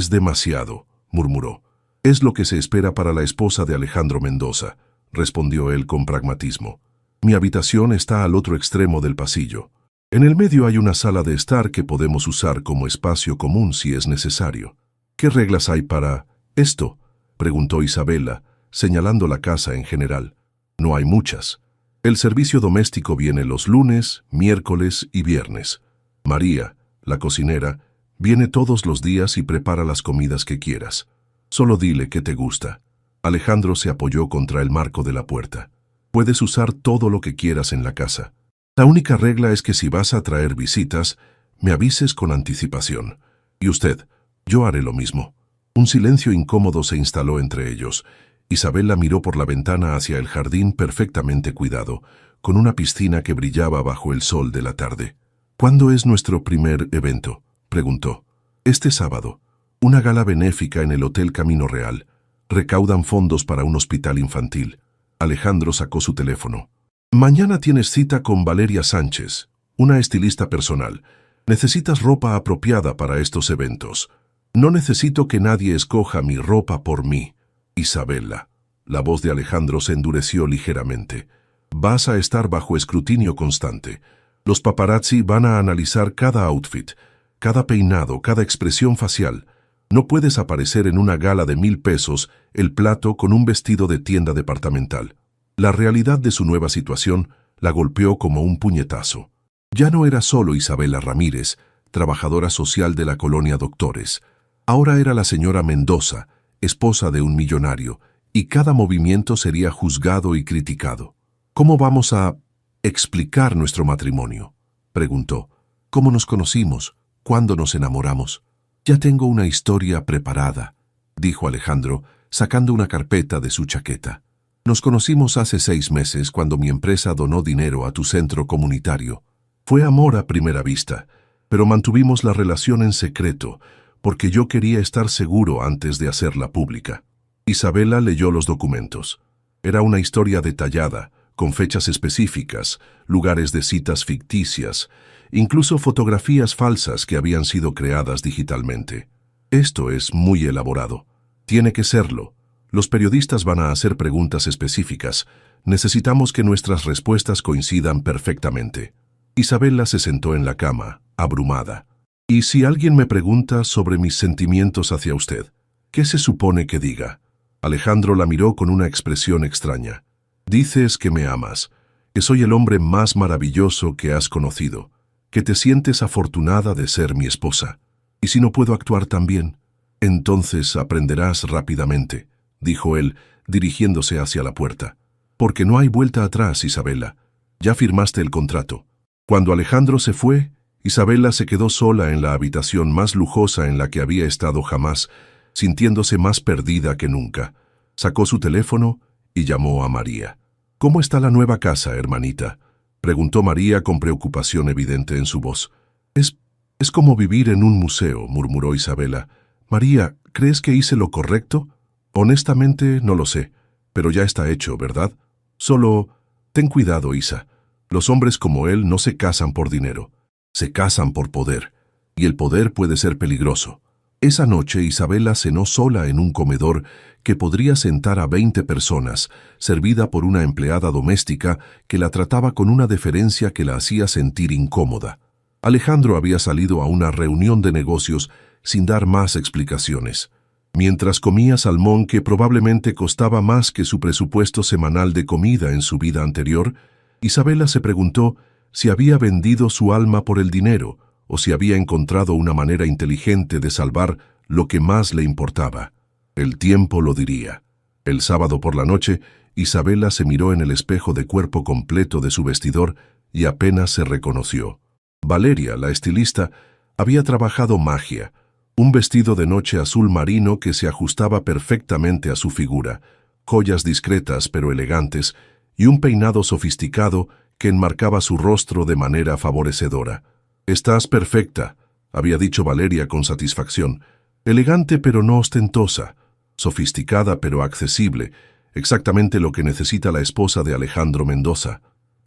demasiado, murmuró. Es lo que se espera para la esposa de Alejandro Mendoza, respondió él con pragmatismo. Mi habitación está al otro extremo del pasillo. En el medio hay una sala de estar que podemos usar como espacio común si es necesario. ¿Qué reglas hay para esto?, preguntó Isabela, señalando la casa en general. No hay muchas. El servicio doméstico viene los lunes, miércoles y viernes. María, la cocinera, viene todos los días y prepara las comidas que quieras. Solo dile qué te gusta. Alejandro se apoyó contra el marco de la puerta. Puedes usar todo lo que quieras en la casa. La única regla es que si vas a traer visitas, me avises con anticipación. Y usted, yo haré lo mismo. Un silencio incómodo se instaló entre ellos. Isabela miró por la ventana hacia el jardín perfectamente cuidado, con una piscina que brillaba bajo el sol de la tarde. ¿Cuándo es nuestro primer evento?, preguntó. Este sábado. Una gala benéfica en el Hotel Camino Real. Recaudan fondos para un hospital infantil. Alejandro sacó su teléfono. Mañana tienes cita con Valeria Sánchez, una estilista personal. Necesitas ropa apropiada para estos eventos. No necesito que nadie escoja mi ropa por mí. Isabela. La voz de Alejandro se endureció ligeramente. Vas a estar bajo escrutinio constante. Los paparazzi van a analizar cada outfit, cada peinado, cada expresión facial. No puedes aparecer en una gala de 1,000 pesos el plato con un vestido de tienda departamental. La realidad de su nueva situación la golpeó como un puñetazo. Ya no era solo Isabela Ramírez, trabajadora social de la colonia Doctores. Ahora era la señora Mendoza, esposa de un millonario, y cada movimiento sería juzgado y criticado. ¿Cómo vamos a explicar nuestro matrimonio?, preguntó. ¿Cómo nos conocimos? ¿Cuándo nos enamoramos? Ya tengo una historia preparada, dijo Alejandro, sacando una carpeta de su chaqueta. Nos conocimos hace 6 meses cuando mi empresa donó dinero a tu centro comunitario. Fue amor a primera vista, pero mantuvimos la relación en secreto, porque yo quería estar seguro antes de hacerla pública. Isabela leyó los documentos. Era una historia detallada, con fechas específicas, lugares de citas ficticias, incluso fotografías falsas que habían sido creadas digitalmente. Esto es muy elaborado. Tiene que serlo. Los periodistas van a hacer preguntas específicas. Necesitamos que nuestras respuestas coincidan perfectamente. Isabela se sentó en la cama, abrumada. ¿Y si alguien me pregunta sobre mis sentimientos hacia usted? ¿Qué se supone que diga? Alejandro la miró con una expresión extraña. Dices que me amas, que soy el hombre más maravilloso que has conocido, que te sientes afortunada de ser mi esposa. ¿Y si no puedo actuar tan bien? Entonces aprenderás rápidamente, dijo él, dirigiéndose hacia la puerta. Porque no hay vuelta atrás, Isabela. Ya firmaste el contrato. Cuando Alejandro se fue, Isabela se quedó sola en la habitación más lujosa en la que había estado jamás, sintiéndose más perdida que nunca. Sacó su teléfono y llamó a María. «¿Cómo está la nueva casa, hermanita?», preguntó María con preocupación evidente en su voz. Es como vivir en un museo», murmuró Isabela. «María, ¿crees que hice lo correcto? Honestamente, no lo sé, pero ya está hecho, ¿verdad? Solo, ten cuidado, Isa. Los hombres como él no se casan por dinero. Se casan por poder, y el poder puede ser peligroso». Esa noche Isabela cenó sola en un comedor que podría sentar a 20 personas, servida por una empleada doméstica que la trataba con una deferencia que la hacía sentir incómoda. Alejandro había salido a una reunión de negocios sin dar más explicaciones. Mientras comía salmón que probablemente costaba más que su presupuesto semanal de comida en su vida anterior, Isabela se preguntó si había vendido su alma por el dinero o si había encontrado una manera inteligente de salvar lo que más le importaba. El tiempo lo diría. El sábado por la noche, Isabela se miró en el espejo de cuerpo completo de su vestidor y apenas se reconoció. Valeria, la estilista, había trabajado magia, un vestido de noche azul marino que se ajustaba perfectamente a su figura, joyas discretas pero elegantes y un peinado sofisticado que enmarcaba su rostro de manera favorecedora. «Estás perfecta», había dicho Valeria con satisfacción. «Elegante pero no ostentosa, sofisticada pero accesible, exactamente lo que necesita la esposa de Alejandro Mendoza».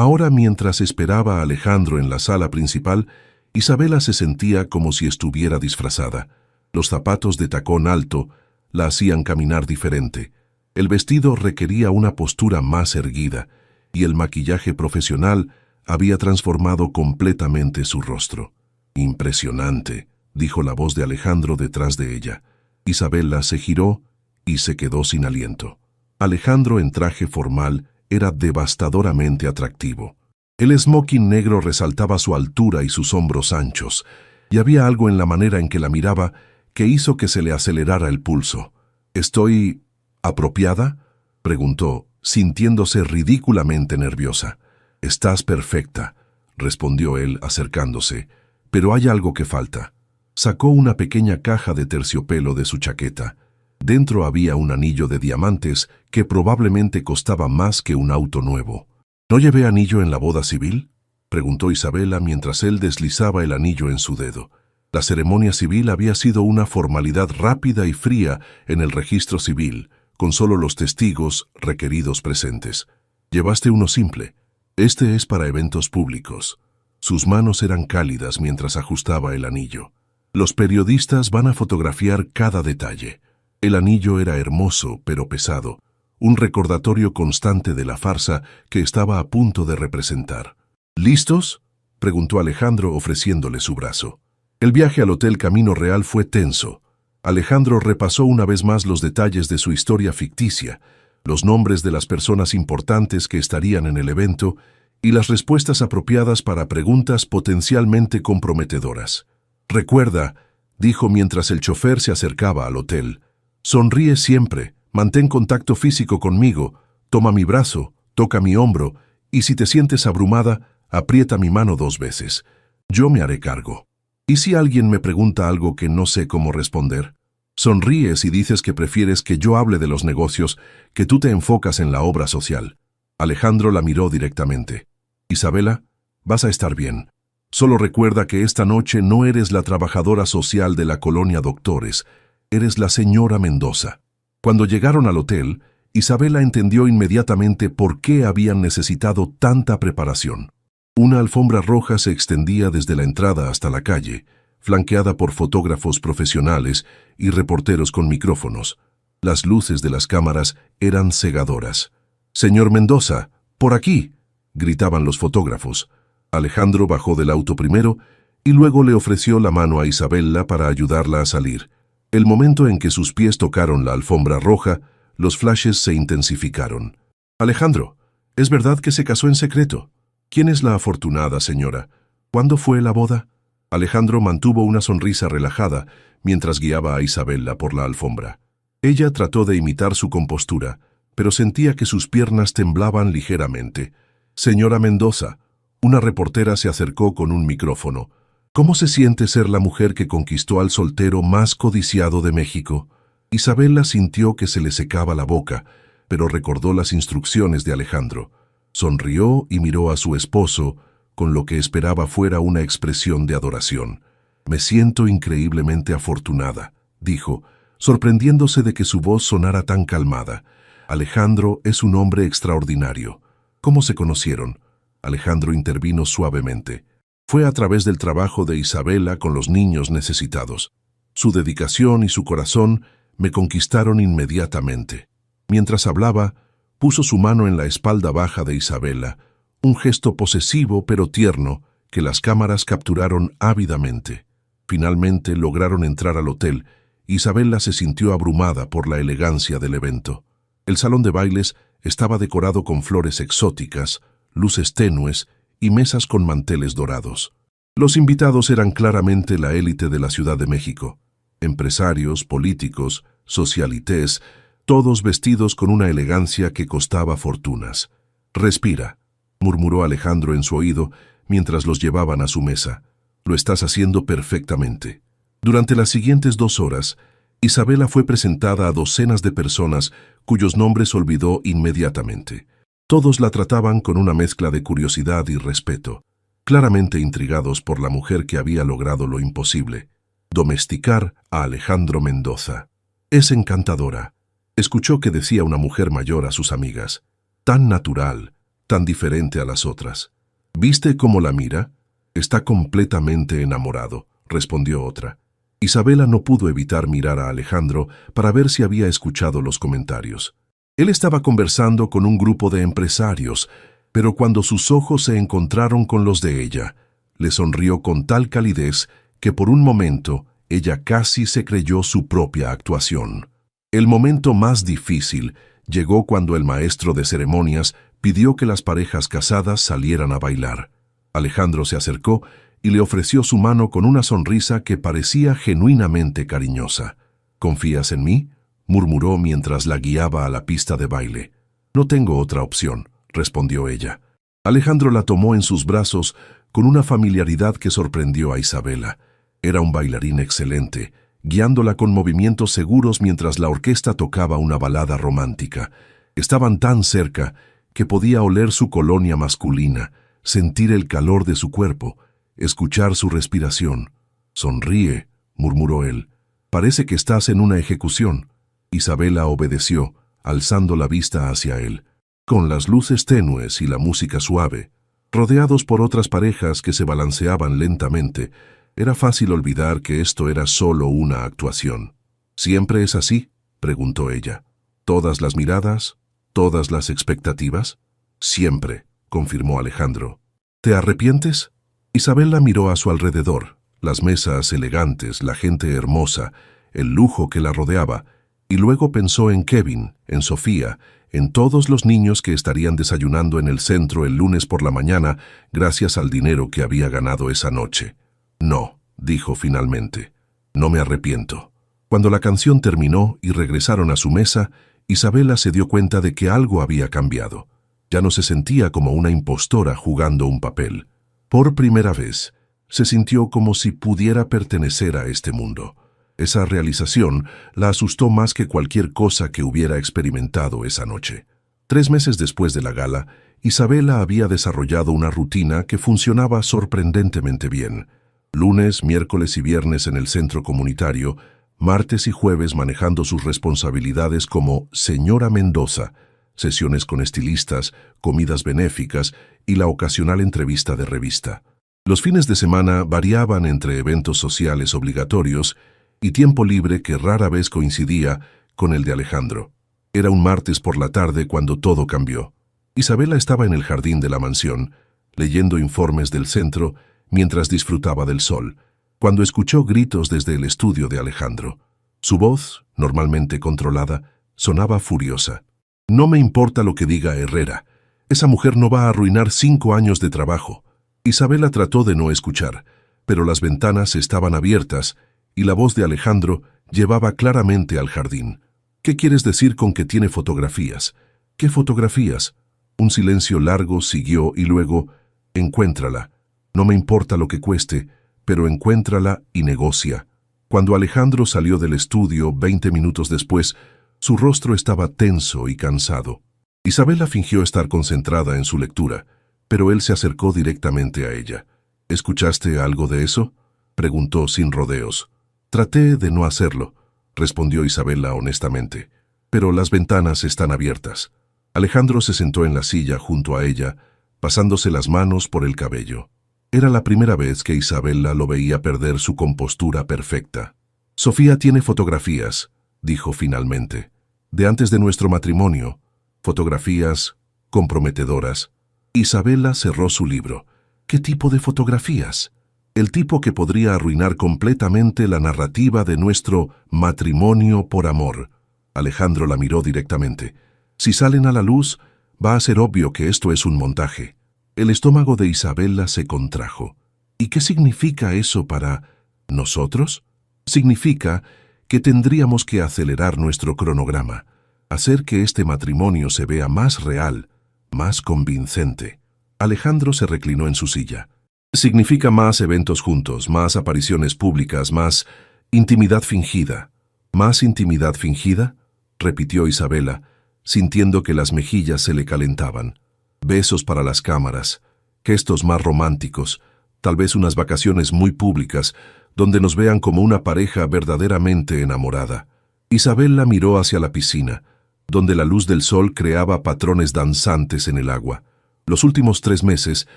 Ahora, mientras esperaba a Alejandro en la sala principal, Isabela se sentía como si estuviera disfrazada. Los zapatos de tacón alto la hacían caminar diferente. El vestido requería una postura más erguida, y el maquillaje profesional había transformado completamente su rostro. «Impresionante», dijo la voz de Alejandro detrás de ella. Isabela se giró y se quedó sin aliento. Alejandro, en traje formal, era devastadoramente atractivo. El smoking negro resaltaba su altura y sus hombros anchos, y había algo en la manera en que la miraba que hizo que se le acelerara el pulso. «¿Estoy apropiada?», preguntó, sintiéndose ridículamente nerviosa. «Estás perfecta», respondió él acercándose, «pero hay algo que falta». Sacó una pequeña caja de terciopelo de su chaqueta. Dentro había un anillo de diamantes que probablemente costaba más que un auto nuevo. «¿No llevé anillo en la boda civil?», preguntó Isabela mientras él deslizaba el anillo en su dedo. La ceremonia civil había sido una formalidad rápida y fría en el registro civil, con solo los testigos requeridos presentes. «Llevaste uno simple. Este es para eventos públicos». Sus manos eran cálidas mientras ajustaba el anillo. «Los periodistas van a fotografiar cada detalle». El anillo era hermoso, pero pesado, un recordatorio constante de la farsa que estaba a punto de representar. «¿Listos?», preguntó Alejandro ofreciéndole su brazo. El viaje al Hotel Camino Real fue tenso. Alejandro repasó una vez más los detalles de su historia ficticia, los nombres de las personas importantes que estarían en el evento y las respuestas apropiadas para preguntas potencialmente comprometedoras. «Recuerda», dijo mientras el chofer se acercaba al hotel, «sonríe siempre, mantén contacto físico conmigo, toma mi brazo, toca mi hombro, y si te sientes abrumada, aprieta mi mano 2 veces. Yo me haré cargo. ¿Y si alguien me pregunta algo que no sé cómo responder? Sonríes y dices que prefieres que yo hable de los negocios, que tú te enfocas en la obra social». Alejandro la miró directamente. «Isabela, vas a estar bien. Solo recuerda que esta noche no eres la trabajadora social de la colonia Doctores, eres la señora Mendoza». Cuando llegaron al hotel, Isabela entendió inmediatamente por qué habían necesitado tanta preparación. Una alfombra roja se extendía desde la entrada hasta la calle, flanqueada por fotógrafos profesionales y reporteros con micrófonos. Las luces de las cámaras eran cegadoras. «Señor Mendoza, por aquí», gritaban los fotógrafos. Alejandro bajó del auto primero y luego le ofreció la mano a Isabela para ayudarla a salir. El momento en que sus pies tocaron la alfombra roja, los flashes se intensificaron. «Alejandro, ¿es verdad que se casó en secreto? ¿Quién es la afortunada señora? ¿Cuándo fue la boda?». Alejandro mantuvo una sonrisa relajada mientras guiaba a Isabela por la alfombra. Ella trató de imitar su compostura, pero sentía que sus piernas temblaban ligeramente. «Señora Mendoza», una reportera se acercó con un micrófono. «¿Cómo se siente ser la mujer que conquistó al soltero más codiciado de México?». Isabela sintió que se le secaba la boca, pero recordó las instrucciones de Alejandro. Sonrió y miró a su esposo, con lo que esperaba fuera una expresión de adoración. «Me siento increíblemente afortunada», dijo, sorprendiéndose de que su voz sonara tan calmada. «Alejandro es un hombre extraordinario». «¿Cómo se conocieron?». Alejandro intervino suavemente. «Fue a través del trabajo de Isabela con los niños necesitados. Su dedicación y su corazón me conquistaron inmediatamente». Mientras hablaba, puso su mano en la espalda baja de Isabela, un gesto posesivo pero tierno que las cámaras capturaron ávidamente. Finalmente lograron entrar al hotel. Isabela se sintió abrumada por la elegancia del evento. El salón de bailes estaba decorado con flores exóticas, luces tenues y mesas con manteles dorados. Los invitados eran claramente la élite de la Ciudad de México. Empresarios, políticos, socialités, todos vestidos con una elegancia que costaba fortunas. «Respira», murmuró Alejandro en su oído mientras los llevaban a su mesa. «Lo estás haciendo perfectamente». Durante las siguientes 2 horas, Isabela fue presentada a docenas de personas cuyos nombres olvidó inmediatamente. Todos la trataban con una mezcla de curiosidad y respeto, claramente intrigados por la mujer que había logrado lo imposible: domesticar a Alejandro Mendoza. «Es encantadora», escuchó que decía una mujer mayor a sus amigas. «Tan natural, tan diferente a las otras. ¿Viste cómo la mira? Está completamente enamorado, respondió otra. Isabela no pudo evitar mirar a Alejandro para ver si había escuchado los comentarios. Él estaba conversando con un grupo de empresarios, pero cuando sus ojos se encontraron con los de ella, le sonrió con tal calidez que por un momento ella casi se creyó su propia actuación. El momento más difícil llegó cuando el maestro de ceremonias pidió que las parejas casadas salieran a bailar. Alejandro se acercó y le ofreció su mano con una sonrisa que parecía genuinamente cariñosa. «¿Confías en mí?», murmuró mientras la guiaba a la pista de baile. «No tengo otra opción», respondió ella. Alejandro la tomó en sus brazos con una familiaridad que sorprendió a Isabela. Era un bailarín excelente, guiándola con movimientos seguros mientras la orquesta tocaba una balada romántica. Estaban tan cerca que podía oler su colonia masculina, sentir el calor de su cuerpo, escuchar su respiración. «Sonríe», murmuró él. «Parece que estás en una ejecución». Isabela obedeció, alzando la vista hacia él. Con las luces tenues y la música suave, rodeados por otras parejas que se balanceaban lentamente, era fácil olvidar que esto era solo una actuación. «¿Siempre es así?», preguntó ella. «¿Todas las miradas? ¿Todas las expectativas?» «Siempre», confirmó Alejandro. «¿Te arrepientes?». Isabela miró a su alrededor, las mesas elegantes, la gente hermosa, el lujo que la rodeaba, y luego pensó en Kevin, en Sofía, en todos los niños que estarían desayunando en el centro el lunes por la mañana gracias al dinero que había ganado esa noche. «No», dijo finalmente, «no me arrepiento». Cuando la canción terminó y regresaron a su mesa, Isabela se dio cuenta de que algo había cambiado. Ya no se sentía como una impostora jugando un papel. Por primera vez, se sintió como si pudiera pertenecer a este mundo. Esa realización la asustó más que cualquier cosa que hubiera experimentado esa noche. 3 meses después de la gala, Isabela había desarrollado una rutina que funcionaba sorprendentemente bien. Lunes, miércoles y viernes en el centro comunitario, martes y jueves manejando sus responsabilidades como señora Mendoza, sesiones con estilistas, comidas benéficas y la ocasional entrevista de revista. Los fines de semana variaban entre eventos sociales obligatorios y tiempo libre que rara vez coincidía con el de Alejandro. Era un martes por la tarde cuando todo cambió. Isabela estaba en el jardín de la mansión, leyendo informes del centro mientras disfrutaba del sol, cuando escuchó gritos desde el estudio de Alejandro. Su voz, normalmente controlada, sonaba furiosa. «No me importa lo que diga Herrera. Esa mujer no va a arruinar 5 años de trabajo». Isabela trató de no escuchar, pero las ventanas estaban abiertas y la voz de Alejandro llevaba claramente al jardín. «¿Qué quieres decir con que tiene fotografías?». «¿Qué fotografías?». Un silencio largo siguió y luego, «Encuéntrala. No me importa lo que cueste, pero encuéntrala y negocia». Cuando Alejandro salió del estudio 20 minutos después, su rostro estaba tenso y cansado. Isabela fingió estar concentrada en su lectura, pero él se acercó directamente a ella. «¿Escuchaste algo de eso?», preguntó sin rodeos. «Traté de no hacerlo», respondió Isabela honestamente, «pero las ventanas están abiertas». Alejandro se sentó en la silla junto a ella, pasándose las manos por el cabello. Era la primera vez que Isabela lo veía perder su compostura perfecta. «Sofía tiene fotografías», dijo finalmente, «de antes de nuestro matrimonio, fotografías comprometedoras». Isabela cerró su libro. «¿Qué tipo de fotografías?». «El tipo que podría arruinar completamente la narrativa de nuestro matrimonio por amor». Alejandro la miró directamente. «Si salen a la luz, va a ser obvio que esto es un montaje». El estómago de Isabela se contrajo. «¿Y qué significa eso para nosotros?». «Significa que tendríamos que acelerar nuestro cronograma, hacer que este matrimonio se vea más real, más convincente». Alejandro se reclinó en su silla. «Significa más eventos juntos, más apariciones públicas, más intimidad fingida». «¿Más intimidad fingida?», repitió Isabela, sintiendo que las mejillas se le calentaban. «Besos para las cámaras, gestos más románticos, tal vez unas vacaciones muy públicas, donde nos vean como una pareja verdaderamente enamorada». Isabela miró hacia la piscina, donde la luz del sol creaba patrones danzantes en el agua. Los últimos 3 meses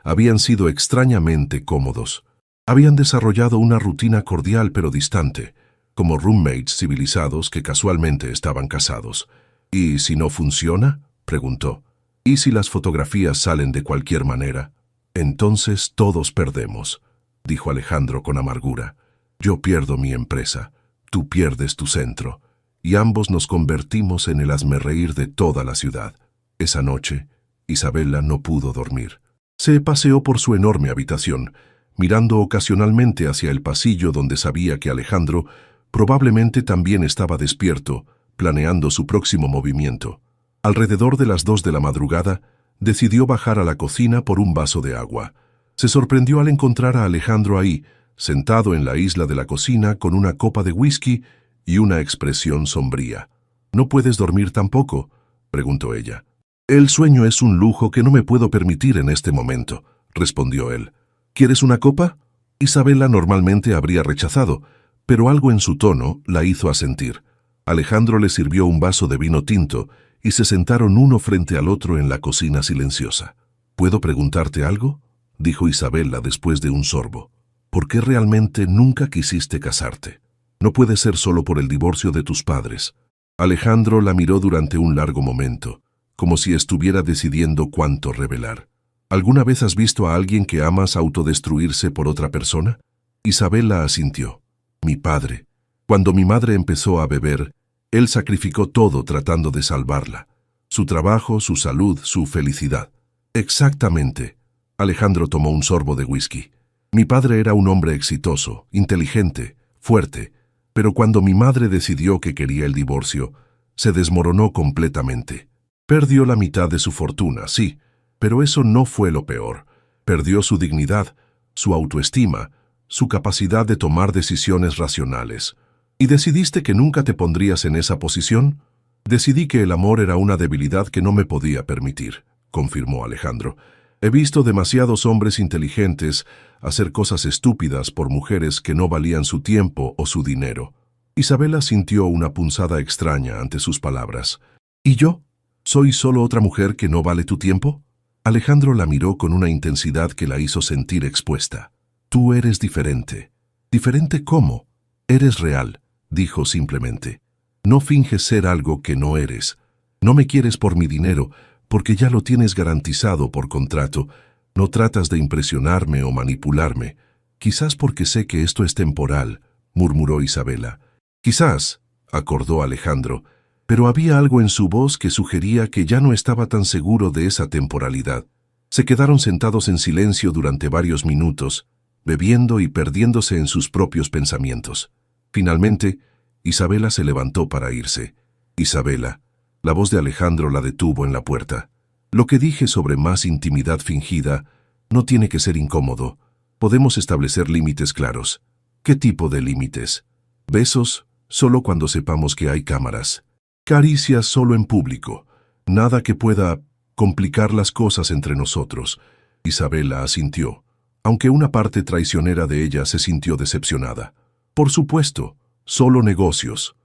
habían sido extrañamente cómodos. Habían desarrollado una rutina cordial pero distante, como roommates civilizados que casualmente estaban casados. ¿Y si no funciona?, preguntó. ¿Y si las fotografías salen de cualquier manera? Entonces todos perdemos, dijo Alejandro con amargura. Yo pierdo mi empresa, tú pierdes tu centro, y ambos nos convertimos en el hazmerreír de toda la ciudad. Esa noche, Isabela no pudo dormir. Se paseó por su enorme habitación, mirando ocasionalmente hacia el pasillo donde sabía que Alejandro probablemente también estaba despierto, planeando su próximo movimiento. Alrededor de las 2 de la madrugada, decidió bajar a la cocina por un vaso de agua. Se sorprendió al encontrar a Alejandro ahí, sentado en la isla de la cocina con una copa de whisky y una expresión sombría. ¿No puedes dormir tampoco?, preguntó ella. El sueño es un lujo que no me puedo permitir en este momento, respondió él. ¿Quieres una copa? Isabela normalmente habría rechazado, pero algo en su tono la hizo asentir. Alejandro le sirvió un vaso de vino tinto y se sentaron uno frente al otro en la cocina silenciosa. ¿Puedo preguntarte algo?, dijo Isabela después de un sorbo. ¿Por qué realmente nunca quisiste casarte? No puede ser solo por el divorcio de tus padres. Alejandro la miró durante un largo momento, como si estuviera decidiendo cuánto revelar. ¿Alguna vez has visto a alguien que amas autodestruirse por otra persona? Isabela asintió. Mi padre. Cuando mi madre empezó a beber, él sacrificó todo tratando de salvarla. Su trabajo, su salud, su felicidad. Exactamente. Alejandro tomó un sorbo de whisky. Mi padre era un hombre exitoso, inteligente, fuerte, pero cuando mi madre decidió que quería el divorcio, se desmoronó completamente. Perdió la mitad de su fortuna, sí, pero eso no fue lo peor. Perdió su dignidad, su autoestima, su capacidad de tomar decisiones racionales. ¿Y decidiste que nunca te pondrías en esa posición? Decidí que el amor era una debilidad que no me podía permitir, confirmó Alejandro. He visto demasiados hombres inteligentes hacer cosas estúpidas por mujeres que no valían su tiempo o su dinero. Isabela sintió una punzada extraña ante sus palabras. ¿Y yo? ¿Soy solo otra mujer que no vale tu tiempo? Alejandro la miró con una intensidad que la hizo sentir expuesta. Tú eres diferente. ¿Diferente cómo? Eres real, dijo simplemente. No finges ser algo que no eres. No me quieres por mi dinero, porque ya lo tienes garantizado por contrato. No tratas de impresionarme o manipularme. Quizás porque sé que esto es temporal, murmuró Isabela. Quizás, acordó Alejandro, pero había algo en su voz que sugería que ya no estaba tan seguro de esa temporalidad. Se quedaron sentados en silencio durante varios minutos, bebiendo y perdiéndose en sus propios pensamientos. Finalmente, Isabela se levantó para irse. Isabela, la voz de Alejandro la detuvo en la puerta. Lo que dije sobre más intimidad fingida no tiene que ser incómodo. Podemos establecer límites claros. ¿Qué tipo de límites? Besos, solo cuando sepamos que hay cámaras. Caricias solo en público. Nada que pueda complicar las cosas entre nosotros. Isabela asintió, aunque una parte traicionera de ella se sintió decepcionada. Por supuesto, solo negocios,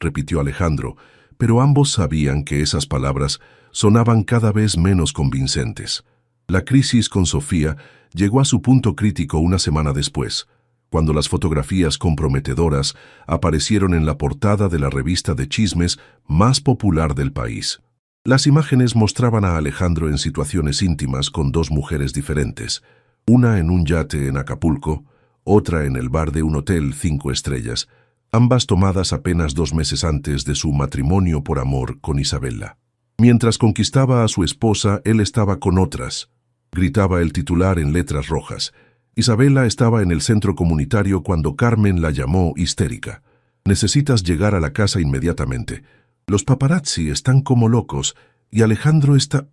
repitió Alejandro, pero ambos sabían que esas palabras sonaban cada vez menos convincentes. La crisis con Sofía llegó a su punto crítico una semana después, cuando las fotografías comprometedoras aparecieron en la portada de la revista de chismes más popular del país. Las imágenes mostraban a Alejandro en situaciones íntimas con 2 mujeres diferentes, una en un yate en Acapulco, otra en el bar de un hotel 5 estrellas, ambas tomadas apenas 2 meses antes de su matrimonio por amor con Isabela. Mientras conquistaba a su esposa, él estaba con otras, gritaba el titular en letras rojas. Isabela estaba en el centro comunitario cuando Carmen la llamó histérica. Necesitas llegar a la casa inmediatamente. Los paparazzi están como locos y Alejandro está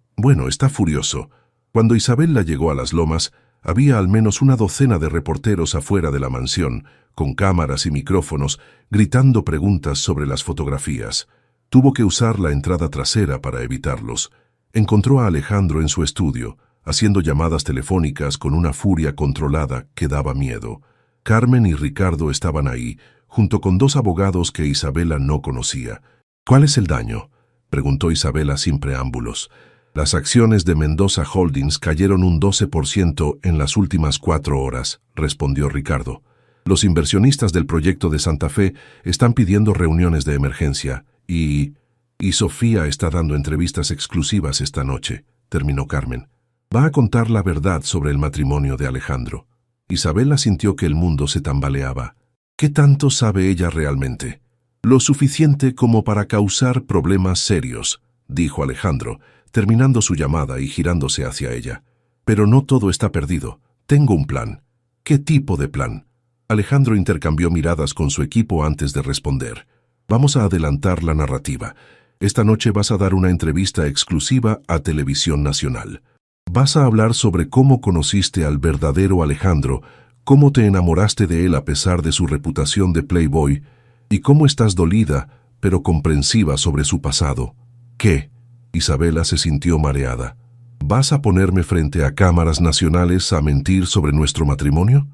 furioso. Cuando Isabela llegó a las lomas, había al menos una docena de reporteros afuera de la mansión, con cámaras y micrófonos, gritando preguntas sobre las fotografías. Tuvo que usar la entrada trasera para evitarlos. Encontró a Alejandro en su estudio, haciendo llamadas telefónicas con una furia controlada que daba miedo. Carmen y Ricardo estaban ahí, junto con 2 abogados que Isabela no conocía. ¿Cuál es el daño?, preguntó Isabela sin preámbulos. Las acciones de Mendoza Holdings cayeron un 12% en las últimas 4 horas, respondió Ricardo. Los inversionistas del proyecto de Santa Fe están pidiendo reuniones de emergencia y Sofía está dando entrevistas exclusivas esta noche, terminó Carmen. Va a contar la verdad sobre el matrimonio de Alejandro. Isabela sintió que el mundo se tambaleaba. ¿Qué tanto sabe ella realmente? Lo suficiente como para causar problemas serios, dijo Alejandro, terminando su llamada y girándose hacia ella. Pero no todo está perdido. Tengo un plan. ¿Qué tipo de plan? Alejandro intercambió miradas con su equipo antes de responder. Vamos a adelantar la narrativa. Esta noche vas a dar una entrevista exclusiva a Televisión Nacional. Vas a hablar sobre cómo conociste al verdadero Alejandro, cómo te enamoraste de él a pesar de su reputación de playboy, y cómo estás dolida, pero comprensiva sobre su pasado. ¿Qué? Isabela se sintió mareada. ¿Vas a ponerme frente a cámaras nacionales a mentir sobre nuestro matrimonio?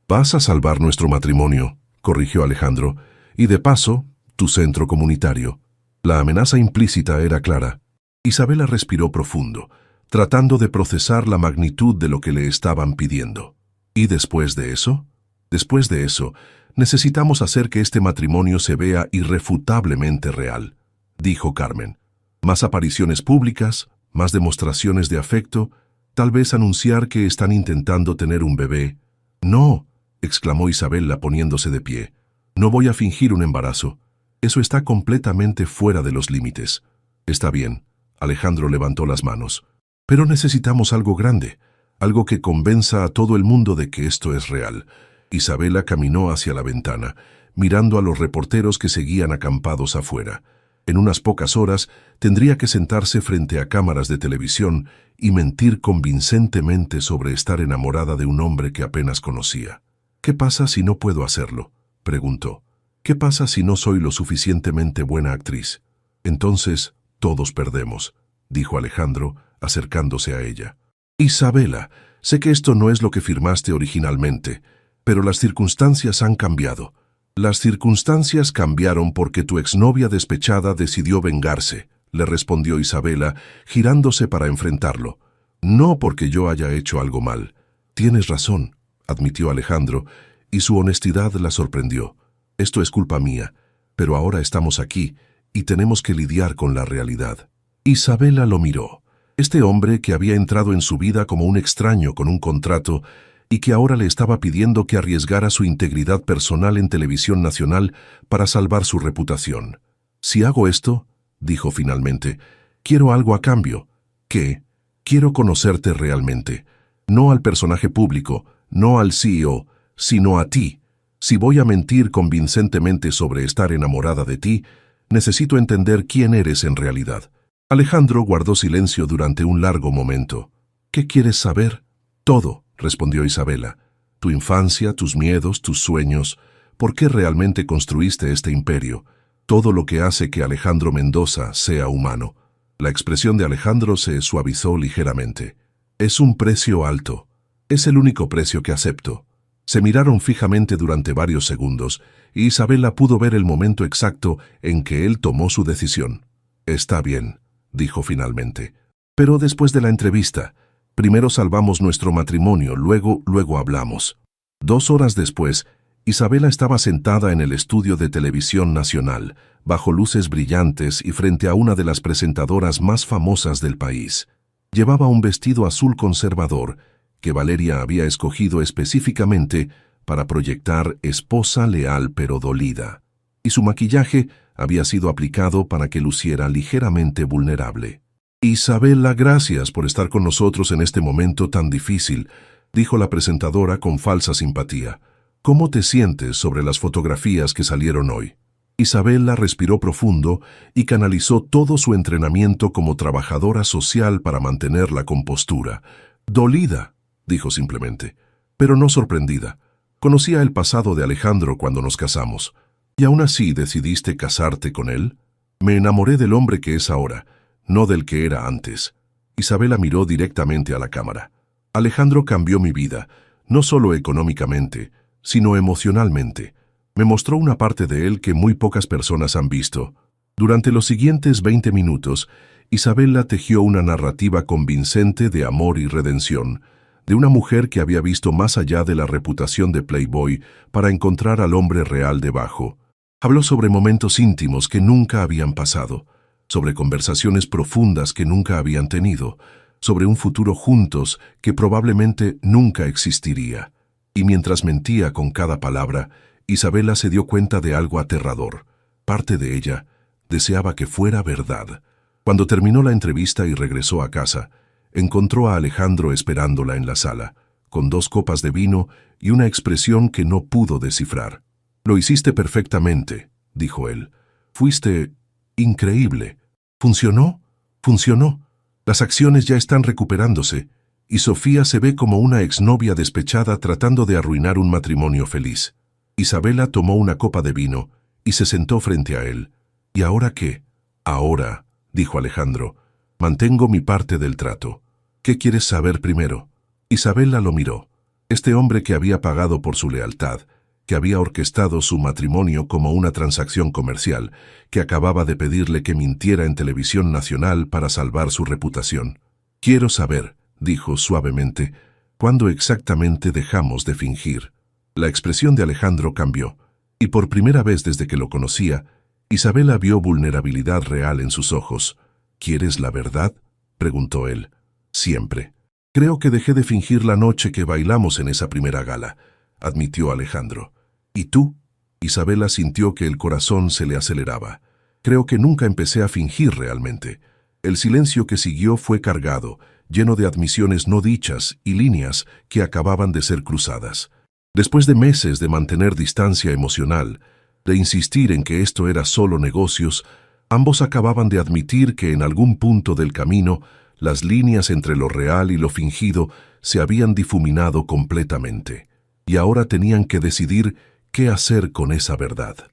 Vas a salvar nuestro matrimonio, corrigió Alejandro, y de paso, tu centro comunitario. La amenaza implícita era clara. Isabela respiró profundo, tratando de procesar la magnitud de lo que le estaban pidiendo. ¿Y después de eso? Después de eso, necesitamos hacer que este matrimonio se vea irrefutablemente real, dijo Carmen. Más apariciones públicas, más demostraciones de afecto, tal vez anunciar que están intentando tener un bebé. No, exclamó Isabela poniéndose de pie. No voy a fingir un embarazo. Eso está completamente fuera de los límites. Está bien, Alejandro levantó las manos. Pero necesitamos algo grande, algo que convenza a todo el mundo de que esto es real. Isabela caminó hacia la ventana, mirando a los reporteros que seguían acampados afuera. En unas pocas horas tendría que sentarse frente a cámaras de televisión y mentir convincentemente sobre estar enamorada de un hombre que apenas conocía. ¿Qué pasa si no puedo hacerlo?, preguntó. ¿Qué pasa si no soy lo suficientemente buena actriz? Entonces, todos perdemos, dijo Alejandro, acercándose a ella. Isabela, sé que esto no es lo que firmaste originalmente, pero las circunstancias han cambiado. Las circunstancias cambiaron porque tu exnovia despechada decidió vengarse, le respondió Isabela, girándose para enfrentarlo. No porque yo haya hecho algo mal. Tienes razón, admitió Alejandro, y su honestidad la sorprendió. Esto es culpa mía, pero ahora estamos aquí y tenemos que lidiar con la realidad. Isabela lo miró. Este hombre que había entrado en su vida como un extraño con un contrato y que ahora le estaba pidiendo que arriesgara su integridad personal en Televisión Nacional para salvar su reputación. Si hago esto, dijo finalmente, quiero algo a cambio. ¿Qué? Quiero conocerte realmente. No al personaje público, no al CEO, sino a ti. Si voy a mentir convincentemente sobre estar enamorada de ti, necesito entender quién eres en realidad. Alejandro guardó silencio durante un largo momento. ¿Qué quieres saber? Todo, respondió Isabela. Tu infancia, tus miedos, tus sueños. ¿Por qué realmente construiste este imperio? Todo lo que hace que Alejandro Mendoza sea humano. La expresión de Alejandro se suavizó ligeramente. Es un precio alto. Es el único precio que acepto. Se miraron fijamente durante varios segundos, y Isabela pudo ver el momento exacto en que él tomó su decisión. Está bien, dijo finalmente. Pero después de la entrevista, primero salvamos nuestro matrimonio, luego hablamos. 2 horas después, Isabela estaba sentada en el estudio de Televisión Nacional, bajo luces brillantes y frente a una de las presentadoras más famosas del país. Llevaba un vestido azul conservador, que Valeria había escogido específicamente para proyectar esposa leal pero dolida, y su maquillaje había sido aplicado para que luciera ligeramente vulnerable. Isabela, gracias por estar con nosotros en este momento tan difícil, dijo la presentadora con falsa simpatía. ¿Cómo te sientes sobre las fotografías que salieron hoy? Isabela respiró profundo y canalizó todo su entrenamiento como trabajadora social para mantener la compostura. Dolida, dijo simplemente, pero no sorprendida. Conocía el pasado de Alejandro cuando nos casamos. ¿Y aún así decidiste casarte con él? Me enamoré del hombre que es ahora, no del que era antes. Isabela miró directamente a la cámara. Alejandro cambió mi vida, no solo económicamente, sino emocionalmente. Me mostró una parte de él que muy pocas personas han visto. Durante los siguientes 20 minutos, Isabela tejió una narrativa convincente de amor y redención, de una mujer que había visto más allá de la reputación de Playboy para encontrar al hombre real debajo. Habló sobre momentos íntimos que nunca habían pasado, sobre conversaciones profundas que nunca habían tenido, sobre un futuro juntos que probablemente nunca existiría. Y mientras mentía con cada palabra, Isabela se dio cuenta de algo aterrador. Parte de ella deseaba que fuera verdad. Cuando terminó la entrevista y regresó a casa, encontró a Alejandro esperándola en la sala, con 2 copas de vino y una expresión que no pudo descifrar. «Lo hiciste perfectamente», dijo él. «Fuiste increíble. ¿Funcionó? Funcionó. Las acciones ya están recuperándose, y Sofía se ve como una exnovia despechada tratando de arruinar un matrimonio feliz». Isabela tomó una copa de vino y se sentó frente a él. «¿Y ahora qué?» «Ahora», dijo Alejandro, «mantengo mi parte del trato. ¿Qué quieres saber primero?» Isabela lo miró. Este hombre que había pagado por su lealtad, que había orquestado su matrimonio como una transacción comercial, que acababa de pedirle que mintiera en televisión nacional para salvar su reputación. «Quiero saber», dijo suavemente, «¿cuándo exactamente dejamos de fingir?» La expresión de Alejandro cambió, y por primera vez desde que lo conocía, Isabela vio vulnerabilidad real en sus ojos. «¿Quieres la verdad?», preguntó él. «Siempre. Creo que dejé de fingir la noche que bailamos en esa primera gala», admitió Alejandro. «¿Y tú?» Isabela sintió que el corazón se le aceleraba. «Creo que nunca empecé a fingir realmente». El silencio que siguió fue cargado, lleno de admisiones no dichas y líneas que acababan de ser cruzadas. Después de meses de mantener distancia emocional, de insistir en que esto era solo negocios, ambos acababan de admitir que en algún punto del camino las líneas entre lo real y lo fingido se habían difuminado completamente, y ahora tenían que decidir qué hacer con esa verdad.